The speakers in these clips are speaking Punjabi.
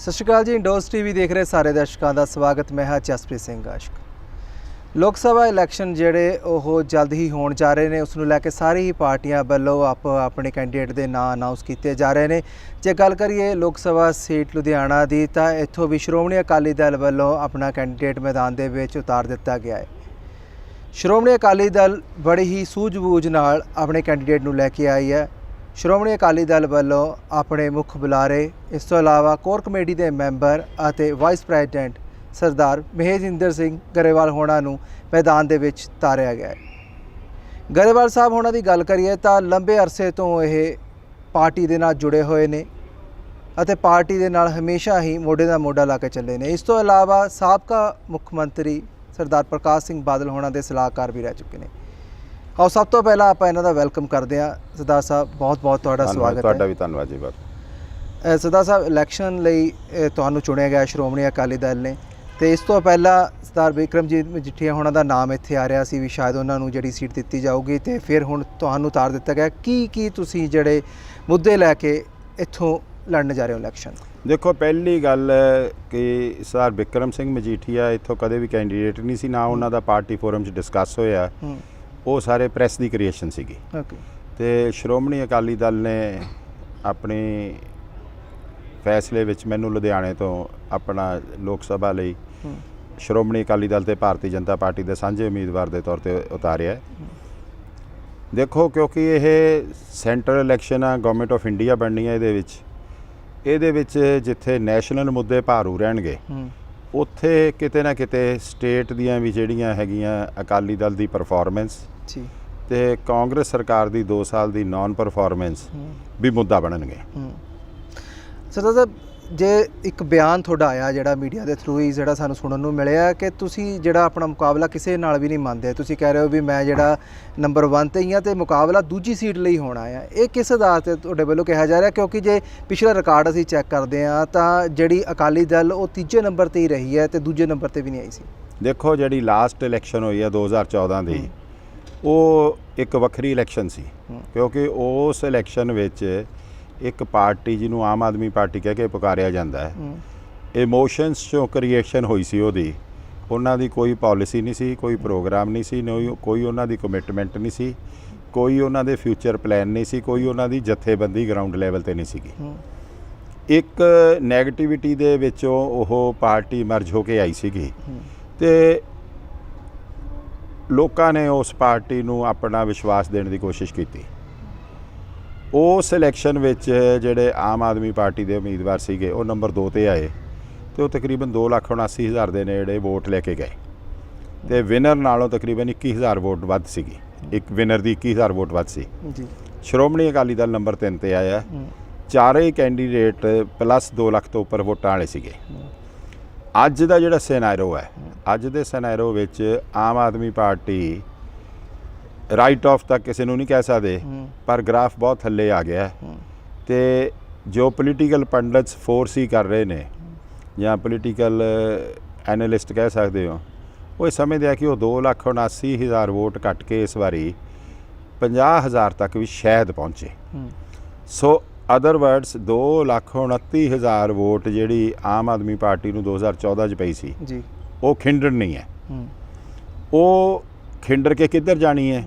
ਸਤਿ ਸ਼੍ਰੀ ਅਕਾਲ ਜੀ। ਇੰਡੋਜ਼ ਟੀਵੀ ਦੇਖ ਰਹੇ ਸਾਰੇ ਦਰਸ਼ਕਾਂ ਦਾ ਸਵਾਗਤ। ਮੈਂ ਹਾਂ ਜਸਪ੍ਰੀਤ ਸਿੰਘ ਆਸ਼ਕ। ਲੋਕ ਸਭਾ ਇਲੈਕਸ਼ਨ ਜਿਹੜੇ ਉਹ ਜਲਦ ਹੀ ਹੋਣ ਜਾ ਰਹੇ ਨੇ, ਉਸ ਨੂੰ ਲੈ ਕੇ ਸਾਰੀ ਹੀ ਪਾਰਟੀਆਂ ਵੱਲੋਂ ਆਪਣੇ ਕੈਂਡੀਡੇਟ ਦੇ ਨਾਂ ਅਨਾਉਂਸ ਕੀਤੇ ਜਾ ਰਹੇ ਨੇ। ਜੇ ਗੱਲ ਕਰੀਏ ਲੋਕ ਸਭਾ ਸੀਟ ਲੁਧਿਆਣਾ ਦੀ, ਤਾਂ ਇੱਥੋਂ ਵੀ ਸ਼੍ਰੋਮਣੀ ਅਕਾਲੀ ਦਲ ਵੱਲੋਂ ਆਪਣਾ ਕੈਂਡੀਡੇਟ ਮੈਦਾਨ ਦੇ ਵਿੱਚ ਉਤਾਰ ਦਿੱਤਾ ਗਿਆ ਹੈ। ਸ਼੍ਰੋਮਣੀ ਅਕਾਲੀ ਦਲ ਬੜੀ ਹੀ ਸੂਝ-ਬੂਝ ਨਾਲ ਆਪਣੇ ਕੈਂਡੀਡੇਟ ਨੂੰ ਲੈ ਕੇ ਆਈ ਹੈ। ਸ਼੍ਰੋਮਣੀ ਅਕਾਲੀ ਦਲ ਵੱਲੋਂ ਆਪਣੇ ਮੁੱਖ ਬੁਲਾਰੇ, ਇਸ ਤੋਂ ਇਲਾਵਾ ਕੋਰ ਕਮੇਟੀ ਦੇ ਮੈਂਬਰ ਅਤੇ ਵਾਈਸ ਪ੍ਰੈਜ਼ੀਡੈਂਟ ਸਰਦਾਰ ਮਹੇਜਿੰਦਰ ਸਿੰਘ ਗਰੇਵਾਲ ਹੋਣਾ ਨੂੰ ਮੈਦਾਨ ਦੇ ਵਿੱਚ ਉਤਾਰਿਆ ਗਿਆ ਹੈ। ਗਰੇਵਾਲ ਸਾਹਿਬ ਹੋਣਾ ਦੀ ਗੱਲ ਕਰੀਏ ਤਾਂ ਲੰਬੇ ਅਰਸੇ ਤੋਂ ਇਹ ਪਾਰਟੀ ਦੇ ਨਾਲ ਜੁੜੇ ਹੋਏ ਨੇ ਅਤੇ ਪਾਰਟੀ ਦੇ ਨਾਲ ਹਮੇਸ਼ਾ ਹੀ ਮੋਢੇ ਦਾ ਮੋਢਾ ਲਾ ਕੇ ਚੱਲੇ ਨੇ। ਇਸ ਤੋਂ ਇਲਾਵਾ ਸਾਬਕਾ ਮੁੱਖ ਮੰਤਰੀ ਸਰਦਾਰ ਪ੍ਰਕਾਸ਼ ਸਿੰਘ ਬਾਦਲ ਹੋਣਾ ਦੇ ਸਲਾਹਕਾਰ ਵੀ ਰਹਿ ਚੁੱਕੇ ਨੇ। ਆਓ ਸਭ ਤੋਂ ਪਹਿਲਾਂ ਆਪਾਂ ਇਹਨਾਂ ਦਾ ਵੈਲਕਮ ਕਰਦੇ ਹਾਂ। ਸਰਦਾਰ ਸਾਹਿਬ ਬਹੁਤ ਬਹੁਤ ਤੁਹਾਡਾ ਸਵਾਗਤ ਹੈ। ਤੁਹਾਡਾ ਵੀ ਧੰਨਵਾਦ ਜੀ। ਸਰਦਾਰ ਸਾਹਿਬ, ਇਲੈਕਸ਼ਨ ਲਈ ਤੁਹਾਨੂੰ ਚੁਣਿਆ ਗਿਆ ਸ਼੍ਰੋਮਣੀ ਅਕਾਲੀ ਦਲ ਨੇ, ਤੇ ਇਸ ਤੋਂ ਪਹਿਲਾਂ ਸਰਦਾਰ ਬਿਕਰਮਜੀਤ ਮਜੀਠੀਆ ਹੋਣਾ ਦਾ ਨਾਮ ਇੱਥੇ ਆ ਰਿਹਾ ਸੀ ਵੀ ਸ਼ਾਇਦ ਉਹਨਾਂ ਨੂੰ ਜਿਹੜੀ ਸੀਟ ਦਿੱਤੀ ਜਾਊਗੀ, ਤੇ ਫਿਰ ਹੁਣ ਤੁਹਾਨੂੰ ਉਤਾਰ ਦਿੱਤਾ ਗਿਆ। ਕੀ ਤੁਸੀਂ ਜਿਹੜੇ ਮੁੱਦੇ ਲੈ ਕੇ ਇੱਥੋਂ ਲੜਨ ਜਾ ਰਹੇ ਹੋ ਇਲੈਕਸ਼ਨ? ਦੇਖੋ, ਪਹਿਲੀ ਗੱਲ ਕਿ ਸਰਦਾਰ ਬਿਕਰਮ ਸਿੰਘ ਮਜੀਠੀਆ ਇੱਥੋਂ ਕਦੇ ਵੀ ਕੈਂਡੀਡੇਟ ਨਹੀਂ ਸੀ, ਨਾ ਉਹਨਾਂ ਦਾ ਪਾਰਟੀ ਫੋਰਮ 'ਚ ਡਿਸਕਸ ਹੋਇਆ। ਉਹ ਸਾਰੇ ਪ੍ਰੈਸ ਦੀ ਕ੍ਰੀਏਸ਼ਨ ਸੀਗੀ। ਤੇ ਸ਼੍ਰੋਮਣੀ ਅਕਾਲੀ ਦਲ ਨੇ ਆਪਣੇ ਫੈਸਲੇ ਵਿੱਚ ਮੈਨੂੰ ਲੁਧਿਆਣੇ ਤੋਂ ਆਪਣਾ ਲੋਕ ਸਭਾ ਲਈ ਸ਼੍ਰੋਮਣੀ ਅਕਾਲੀ ਦਲ ਤੇ ਭਾਰਤੀ ਜਨਤਾ ਪਾਰਟੀ ਦੇ ਸਾਂਝੇ ਉਮੀਦਵਾਰ ਦੇ ਤੌਰ 'ਤੇ ਉਤਾਰਿਆ। ਦੇਖੋ, ਕਿਉਂਕਿ ਇਹ ਸੈਂਟਰਲ ਇਲੈਕਸ਼ਨ ਆ, ਗਵਰਨਮੈਂਟ ਆਫ ਇੰਡੀਆ ਬਣਨੀ ਹੈ ਇਹਦੇ ਵਿੱਚ ਜਿੱਥੇ ਨੈਸ਼ਨਲ ਮੁੱਦੇ ਭਾਰੂ ਰਹਿਣਗੇ, ਉੱਥੇ ਕਿਤੇ ਨਾ ਕਿਤੇ ਸਟੇਟ ਦੀਆਂ ਵੀ ਜਿਹੜੀਆਂ ਹੈਗੀਆਂ ਅਕਾਲੀ ਦਲ ਦੀ ਪਰਫਾਰਮੈਂਸ ਤੇ ਕਾਂਗਰਸ ਸਰਕਾਰ ਦੀ 2 ਸਾਲ ਦੀ ਨਾਨ ਪਰਫਾਰਮੈਂਸ ਵੀ ਮੁੱਦਾ ਬਣਨਗੇ। ਸਰਦਾਰ ਸਾਹਿਬ, ਜੇ ਇੱਕ ਬਿਆਨ ਤੁਹਾਡਾ ਆਇਆ ਜਿਹੜਾ ਮੀਡੀਆ ਦੇ ਥਰੂ ਹੀ ਜਿਹੜਾ ਸਾਨੂੰ ਸੁਣਨ ਨੂੰ ਮਿਲਿਆ ਕਿ ਤੁਸੀਂ ਜਿਹੜਾ ਆਪਣਾ ਮੁਕਾਬਲਾ ਕਿਸੇ ਨਾਲ ਵੀ ਨਹੀਂ ਮੰਨਦੇ, ਤੁਸੀਂ ਕਹਿ ਰਹੇ ਹੋ ਵੀ ਮੈਂ ਜਿਹੜਾ ਨੰਬਰ 1 ਤੇ ਹੀ ਹਾਂ ਤੇ ਮੁਕਾਬਲਾ ਦੂਜੀ ਸੀਟ ਲਈ ਹੋਣਾ ਆ। ਇਹ ਕਿਸ ਆਧਾਰ 'ਤੇ ਤੁਹਾਡੇ ਵੱਲੋਂ ਕਿਹਾ ਜਾ ਰਿਹਾ? ਕਿਉਂਕਿ ਜੇ ਪਿਛਲਾ ਰਿਕਾਰਡ ਅਸੀਂ ਚੈੱਕ ਕਰਦੇ ਹਾਂ ਤਾਂ ਜਿਹੜੀ ਅਕਾਲੀ ਦਲ ਉਹ ਤੀਜੇ ਨੰਬਰ 'ਤੇ ਹੀ ਰਹੀ ਹੈ ਤੇ ਦੂਜੇ ਨੰਬਰ 'ਤੇ ਵੀ ਨਹੀਂ ਆਈ ਸੀ। ਦੇਖੋ, ਜਿਹੜੀ ਲਾਸਟ ਇਲੈਕਸ਼ਨ ਹੋਈ ਹੈ 2014 ਦੀ, ਉਹ ਇੱਕ ਵੱਖਰੀ ਇਲੈਕਸ਼ਨ ਸੀ, ਕਿਉਂਕਿ ਉਸ ਇਲੈਕਸ਼ਨ ਵਿੱਚ ਇੱਕ ਪਾਰਟੀ ਜਿਹਨੂੰ ਆਮ ਆਦਮੀ ਪਾਰਟੀ ਕਹਿ ਕੇ ਪੁਕਾਰਿਆ ਜਾਂਦਾ ਹੈ, ਇਮੋਸ਼ਨਸ 'ਚੋਂ ਕ੍ਰੀਏਸ਼ਨ ਹੋਈ ਸੀ ਉਹਦੀ। ਉਹਨਾਂ ਦੀ ਕੋਈ ਪਾਲਿਸੀ ਨਹੀਂ ਸੀ, ਕੋਈ ਪ੍ਰੋਗਰਾਮ ਨਹੀਂ ਸੀ, ਕੋਈ ਉਹਨਾਂ ਦੀ ਕਮਿਟਮੈਂਟ ਨਹੀਂ ਸੀ, ਕੋਈ ਉਹਨਾਂ ਦੇ ਫਿਊਚਰ ਪਲਾਨ ਨਹੀਂ ਸੀ, ਕੋਈ ਉਹਨਾਂ ਦੀ ਜਥੇਬੰਦੀ ਗਰਾਊਂਡ ਲੈਵਲ 'ਤੇ ਨਹੀਂ ਸੀਗੀ। ਇੱਕ ਨੈਗੇਟਿਵਿਟੀ ਦੇ ਵਿੱਚੋਂ ਉਹ ਪਾਰਟੀ ਮਰਜ ਹੋ ਕੇ ਆਈ ਸੀਗੀ ਤੇ ਲੋਕਾਂ ਨੇ ਉਸ ਪਾਰਟੀ ਨੂੰ ਆਪਣਾ ਵਿਸ਼ਵਾਸ ਦੇਣ ਦੀ ਕੋਸ਼ਿਸ਼ ਕੀਤੀ। ਉਸ ਇਲੈਕਸ਼ਨ ਵਿੱਚ ਜਿਹੜੇ ਆਮ ਆਦਮੀ ਪਾਰਟੀ ਦੇ ਉਮੀਦਵਾਰ ਸੀਗੇ ਉਹ ਨੰਬਰ 2 ਤੇ ਆਏ ਤੇ ਉਹ ਤਕਰੀਬਨ 2,79,000 ਦੇ ਨੇੜੇ ਵੋਟ ਲੈ ਕੇ ਗਏ ਤੇ ਵਿਨਰ ਨਾਲੋਂ ਤਕਰੀਬਨ 21,000 ਵੋਟ ਵੱਧ ਸੀਗੀ। ਇੱਕ ਵਿਨਰ ਦੀ 21,000 ਵੋਟ ਵੱਧ ਸੀ ਜੀ। ਸ਼੍ਰੋਮਣੀ ਅਕਾਲੀ ਦਲ ਨੰਬਰ 3 ਤੇ ਆਇਆ। ਚਾਰੇ ਕੈਂਡੀਡੇਟ ਪਲੱਸ 2 ਲੱਖ ਤੋਂ ਉੱਪਰ ਵੋਟਾਂ ਵਾਲੇ ਸੀਗੇ। ਅੱਜ ਦਾ ਜਿਹੜਾ ਸਿਨੈਰੀਓ ਹੈ, ਅੱਜ ਦੇ ਸਿਨੈਰੀਓ ਵਿੱਚ Aam Aadmi party right of ਤੱਕ ਕਿਸੇ ਨੂੰ ਨਹੀਂ ਕਹਿ ਸਕਦੇ, ਪਰ ਗ੍ਰਾਫ ਬਹੁਤ ਥੱਲੇ ਆ ਗਿਆ ਤੇ ਜੋ ਪੋਲੀਟੀਕਲ ਪੰਡਿਤਸ ਫੋਰਸ ਹੀ ਕਰ ਰਹੇ ਨੇ ਜਾਂ ਪੋਲੀਟੀਕਲ ਐਨਾਲਿਸਟ ਕਹਿ ਸਕਦੇ ਹੋ, ਉਹ ਇਹ ਸਮਝਦੇ ਆ ਕਿ ਉਹ 2,79,000 ਵੋਟ ਘੱਟ ਕੇ ਇਸ ਵਾਰੀ 50,000 ਤੱਕ ਵੀ ਸ਼ਾਇਦ ਪਹੁੰਚੇ। ਸੋ ਅਦਰ ਵਰਡਸ 2,29,000 ਵੋਟ ਜਿਹੜੀ ਆਮ ਆਦਮੀ ਪਾਰਟੀ ਨੂੰ 2014 'ਚ ਪਈ ਸੀ ਜੀ, ਉਹ ਖਿੰਡਣ ਨਹੀਂ ਹੈ। ਉਹ ਖਿੰਡਰ ਕੇ ਕਿੱਧਰ ਜਾਣੀ ਹੈ,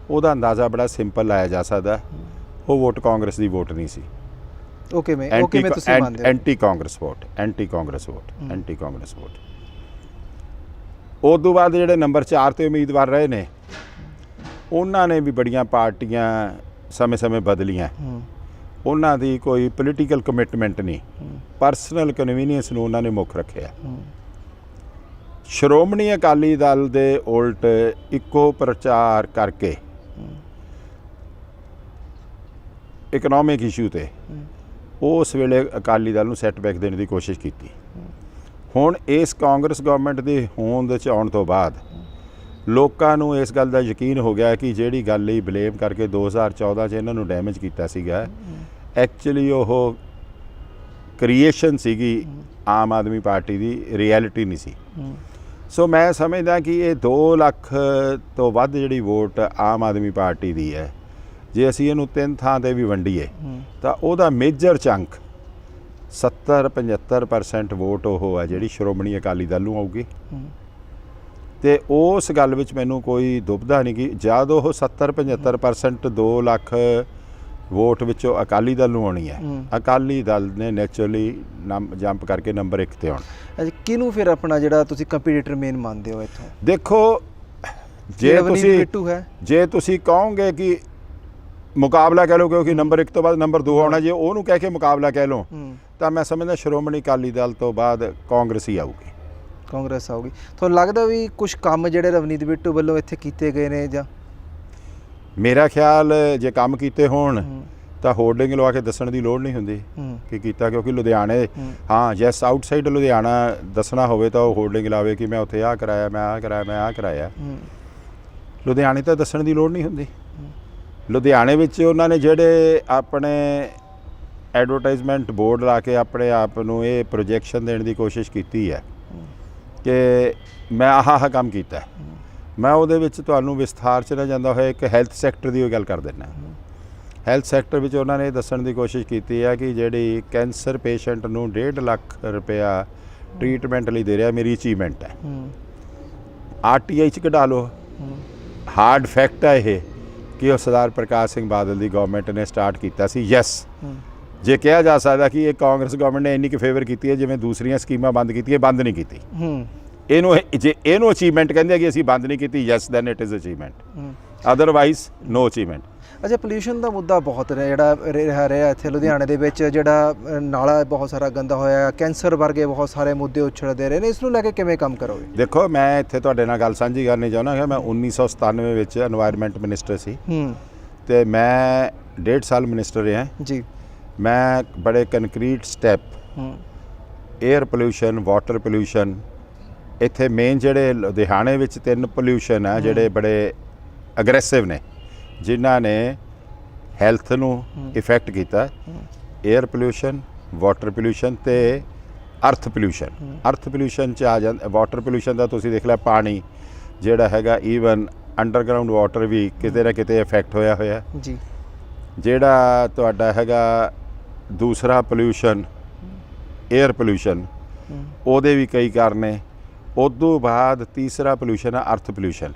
ਉਹਦਾ ਅੰਦਾਜ਼ਾ ਬੜਾ ਸਿੰਪਲ ਲਾਇਆ ਜਾ ਸਕਦਾ। ਉਹ ਵੋਟ ਕਾਂਗਰਸ ਦੀ ਵੋਟ ਨਹੀਂ ਸੀ। Anti Congress vote. ਉਸ ਤੋਂ ਬਾਅਦ ਜਿਹੜੇ ਨੰਬਰ 4 ਤੇ ਉਮੀਦਵਾਰ ਰਹੇ ਨੇ, ਉਹਨਾਂ ਨੇ ਵੀ ਬੜੀਆਂ ਪਾਰਟੀਆਂ ਸਮੇਂ ਬਦਲੀਆਂ। ਉਹਨਾਂ ਦੀ ਕੋਈ ਪੋਲੀਟੀਕਲ ਕਮਿਟਮੈਂਟ ਨਹੀਂ, ਪਰਸਨਲ ਕਨਵੀਨੀਅੰਸ ਨੂੰ ਉਹਨਾਂ ਨੇ ਮੁੱਖ ਰੱਖਿਆ। ਸ਼੍ਰੋਮਣੀ ਅਕਾਲੀ ਦਲ ਦੇ ਉਲਟ ਇੱਕੋ ਪ੍ਰਚਾਰ ਕਰਕੇ ਇਕਨੋਮਿਕ ਇਸ਼ੂ 'ਤੇ ਉਸ ਵੇਲੇ ਅਕਾਲੀ ਦਲ ਨੂੰ ਸੈਟਬੈਕ ਦੇਣ ਦੀ ਕੋਸ਼ਿਸ਼ ਕੀਤੀ। ਹੁਣ ਇਸ ਕਾਂਗਰਸ ਗਵਰਨਮੈਂਟ ਦੀ ਹੋਂਦ 'ਚ ਆਉਣ ਤੋਂ ਬਾਅਦ ਲੋਕਾਂ ਨੂੰ ਇਸ ਗੱਲ ਦਾ ਯਕੀਨ ਹੋ ਗਿਆ ਕਿ ਜਿਹੜੀ ਗੱਲ ਲਈ ਬਲੇਮ ਕਰਕੇ 2014 'ਚ ਇਹਨਾਂ ਨੂੰ ਡੈਮੇਜ ਕੀਤਾ ਸੀਗਾ, ਐਕਚੁਅਲੀ ਉਹ ਕ੍ਰੀਏਸ਼ਨ ਸੀਗੀ ਆਮ ਆਦਮੀ ਪਾਰਟੀ ਦੀ, ਰਿਐਲਿਟੀ ਨਹੀਂ ਸੀ। ਸੋ ਮੈਂ ਸਮਝਦਾ ਕਿ ਇਹ 2 ਲੱਖ ਤੋਂ ਵੱਧ ਜਿਹੜੀ ਵੋਟ ਆਮ ਆਦਮੀ ਪਾਰਟੀ ਦੀ ਹੈ, ਜੇ ਅਸੀਂ ਇਹਨੂੰ 3 ਥਾਂ 'ਤੇ ਵੀ ਵੰਡੀਏ ਤਾਂ ਉਹਦਾ ਮੇਜਰ ਚੰਕ 70-75% ਵੋਟ ਉਹ ਹੈ ਜਿਹੜੀ ਸ਼੍ਰੋਮਣੀ ਅਕਾਲੀ ਦਲ ਨੂੰ ਆਊਗੀ। ਤੇ ਉਸ ਗੱਲ ਵਿੱਚ ਮੈਨੂੰ ਕੋਈ ਦੁਬਿਧਾ ਨਹੀਂ ਕਿ ਜਦ ਉਹ 70-75% 2 ਲੱਖ ਵੋਟ ਵਿੱਚੋਂ ਅਕਾਲੀ ਦਲ ਨੂੰ ਆਉਣੀ ਹੈ, ਅਕਾਲੀ ਦਲ ਨੇ ਨੈਚੁਰਲੀ ਜੰਪ ਕਰਕੇ ਨੰਬਰ 1 ਤੇ ਆਉਣਾ। ਕਿਹਨੂੰ ਫਿਰ ਆਪਣਾ ਜਿਹੜਾ ਤੁਸੀਂ ਕੰਪੀਟੀਟਰ ਮੇਨ ਮੰਨਦੇ ਹੋ ਇੱਥੋਂ? ਦੇਖੋ ਜੇ ਤੁਸੀਂ ਕਹੋਗੇ ਕਿ ਮੁਕਾਬਲਾ ਕਹਿ ਲਓ, ਕਿਉਂਕਿ ਨੰਬਰ 1 ਤੋਂ ਬਾਅਦ ਨੰਬਰ 2 ਆਉਣਾ, ਜੇ ਉਹਨੂੰ ਕਹਿ ਕੇ ਮੁਕਾਬਲਾ ਕਹਿ ਲਓ ਤਾਂ ਮੈਂ ਸਮਝਦਾ ਸ਼੍ਰੋਮਣੀ ਅਕਾਲੀ ਦਲ ਤੋਂ ਬਾਅਦ ਕਾਂਗਰਸ ਹੀ ਆਊਗੀ। ਕਾਂਗਰਸ ਆਊਗੀ। ਤੁਹਾਨੂੰ ਲੱਗਦਾ ਵੀ ਕੁਝ ਕੰਮ ਜਿਹੜੇ ਰਵਨੀਤ ਬਿੱਟੂ ਵੱਲੋਂ ਇੱਥੇ ਕੀਤੇ ਗਏ ਨੇ ਜਾਂ? ਮੇਰਾ ਖਿਆਲ ਜੇ ਕੰਮ ਕੀਤੇ ਹੋਣ ਤਾਂ ਹੋਰਡਿੰਗ ਲਵਾ ਕੇ ਦੱਸਣ ਦੀ ਲੋੜ ਨਹੀਂ ਹੁੰਦੀ ਕਿ ਕੀਤਾ, ਕਿਉਂਕਿ ਲੁਧਿਆਣੇ ਜੈਸ ਆਊਟਸਾਈਡ ਲੁਧਿਆਣਾ ਦੱਸਣਾ ਹੋਵੇ ਤਾਂ ਉਹ ਹੋਰਡਿੰਗ ਲਾਵੇ ਕਿ ਮੈਂ ਉੱਥੇ ਆਹ ਕਰਾਇਆ, ਮੈਂ ਆਹ ਕਰਾਇਆ, ਮੈਂ ਆਹ ਕਰਾਇਆ। ਲੁਧਿਆਣੇ ਤਾਂ ਦੱਸਣ ਦੀ ਲੋੜ ਨਹੀਂ ਹੁੰਦੀ। ਲੁਧਿਆਣੇ ਵਿੱਚ ਉਹਨਾਂ ਨੇ ਜਿਹੜੇ ਆਪਣੇ ਐਡਵਰਟਾਈਜ਼ਮੈਂਟ ਬੋਰਡ ਲਾ ਕੇ ਆਪਣੇ ਆਪ ਨੂੰ ਇਹ ਪ੍ਰੋਜੈਕਸ਼ਨ ਦੇਣ ਦੀ ਕੋਸ਼ਿਸ਼ ਕੀਤੀ ਹੈ ਕਿ ਮੈਂ ਆਹ ਕੰਮ ਕੀਤਾ। ਮੈਂ ਉਹਦੇ ਵਿੱਚ ਤੁਹਾਨੂੰ ਵਿਸਥਾਰ 'ਚ ਨਾ ਜਾਂਦਾ ਹੋਇਆ ਇੱਕ ਹੈਲਥ ਸੈਕਟਰ ਦੀ ਗੱਲ ਕਰ ਦਿੰਦਾ। ਹੈਲਥ ਸੈਕਟਰ ਵਿੱਚ ਉਹਨਾਂ ਨੇ ਦੱਸਣ ਦੀ ਕੋਸ਼ਿਸ਼ ਕੀਤੀ ਹੈ ਕਿ ਜਿਹੜੀ ਕੈਂਸਰ ਪੇਸ਼ੈਂਟ ਨੂੰ 1.5 ਲੱਖ ਰੁਪਇਆ ਟ੍ਰੀਟਮੈਂਟ ਲਈ ਦੇ ਰਿਹਾ, ਮੇਰੀ ਅਚੀਵਮੈਂਟ ਹੈ। RTI 'ਚ ਕਢਾ ਲਓ, ਹਾਰਡ ਫੈਕਟ ਹੈ ਇਹ ਕਿ ਉਹ ਸਰਦਾਰ ਪ੍ਰਕਾਸ਼ ਸਿੰਘ ਬਾਦਲ ਦੀ ਗਵਰਨਮੈਂਟ ਨੇ ਸਟਾਰਟ ਕੀਤਾ ਸੀ। ਯੈਸ, ਜੇ ਕਿਹਾ ਜਾ ਸਕਦਾ ਕਿ ਇਹ ਕਾਂਗਰਸ ਗਵਰਨਮੈਂਟ ਨੇ ਇੰਨੀ ਕੁ ਫੇਵਰ ਕੀਤੀ ਹੈ ਜਿਵੇਂ ਦੂਸਰੀਆਂ ਸਕੀਮਾਂ ਬੰਦ ਕੀਤੀਆਂ, ਬੰਦ ਨਹੀਂ ਕੀਤੀ। ਇਹਨੂੰ ਅਚੀਵਮੈਂਟ ਕਹਿੰਦੇ ਆ ਕਿ ਅਸੀਂ ਬੰਦ ਨਹੀਂ ਕੀਤੀ, yes then it is achievement, otherwise no achievement. ਅੱਛਾ, ਪੋਲਿਊਸ਼ਨ ਦਾ ਮੁੱਦਾ ਬਹੁਤ ਜਿਹੜਾ ਰਿਹਾ ਇੱਥੇ ਲੁਧਿਆਣੇ ਦੇ ਵਿੱਚ, ਜਿਹੜਾ ਨਾਲਾ ਬਹੁਤ ਸਾਰਾ ਗੰਦਾ ਹੋਇਆ, ਕੈਂਸਰ ਵਰਗੇ ਬਹੁਤ ਸਾਰੇ ਮੁੱਦੇ ਉਛਲਦੇ ਰਹੇ ਨੇ, ਇਸ ਨੂੰ ਲੈ ਕੇ ਕਿਵੇਂ ਕੰਮ ਕਰੋਗੇ? ਦੇਖੋ, ਮੈਂ ਇੱਥੇ ਤੁਹਾਡੇ ਨਾਲ ਗੱਲ ਸਾਂਝੀ ਕਰਨੀ ਚਾਹੁੰਦਾ ਕਿ ਮੈਂ 1997 ਵਿੱਚ এনवायरमेंट ਮਿਨਿਸਟਰ ਸੀ ਤੇ ਮੈਂ 1.5 ਸਾਲ ਮਿਨਿਸਟਰ ਰਿਹਾ ਜੀ। ਮੈਂ ਬੜੇ concrete step air pollution, water pollution, ਇੱਥੇ ਮੇਨ ਜਿਹੜੇ ਲੁਧਿਆਣੇ ਵਿੱਚ 3 ਪੋਲਿਊਸ਼ਨ ਆ ਜਿਹੜੇ ਬੜੇ ਅਗਰੈਸਿਵ ਨੇ, ਜਿਨ੍ਹਾਂ ਨੇ ਹੈਲਥ ਨੂੰ ਇਫੈਕਟ ਕੀਤਾ। 에ਅਰ ਪੋਲਿਊਸ਼ਨ, ਵਾਟਰ ਪੋਲਿਊਸ਼ਨ ਤੇ ਅਰਥ ਪੋਲਿਊਸ਼ਨ। ਅਰਥ ਪੋਲਿਊਸ਼ਨ 'ਚ ਆ ਜਾਂਦਾ ਵਾਟਰ ਪੋਲਿਊਸ਼ਨ ਦਾ, ਤੁਸੀਂ ਦੇਖ ਲਿਆ ਪਾਣੀ ਜਿਹੜਾ ਹੈਗਾ, ਈਵਨ ਅੰਡਰਗਰਾਊਂਡ ਵਾਟਰ ਵੀ ਕਿਤੇ ਨਾ ਕਿਤੇ ਇਫੈਕਟ ਹੋਇਆ ਜੀ। ਜਿਹੜਾ ਤੁਹਾਡਾ ਹੈਗਾ ਦੂਸਰਾ ਪੋਲਿਊਸ਼ਨ 에ਅਰ ਪੋਲਿਊਸ਼ਨ, ਉਹਦੇ ਵੀ ਕਈ ਕਾਰਨ ਨੇ। ਉਦੋਂ ਬਾਅਦ ਤੀਸਰਾ ਪੋਲਿਊਸ਼ਨ ਹੈ ਅਰਥ ਪੋਲਿਊਸ਼ਨ,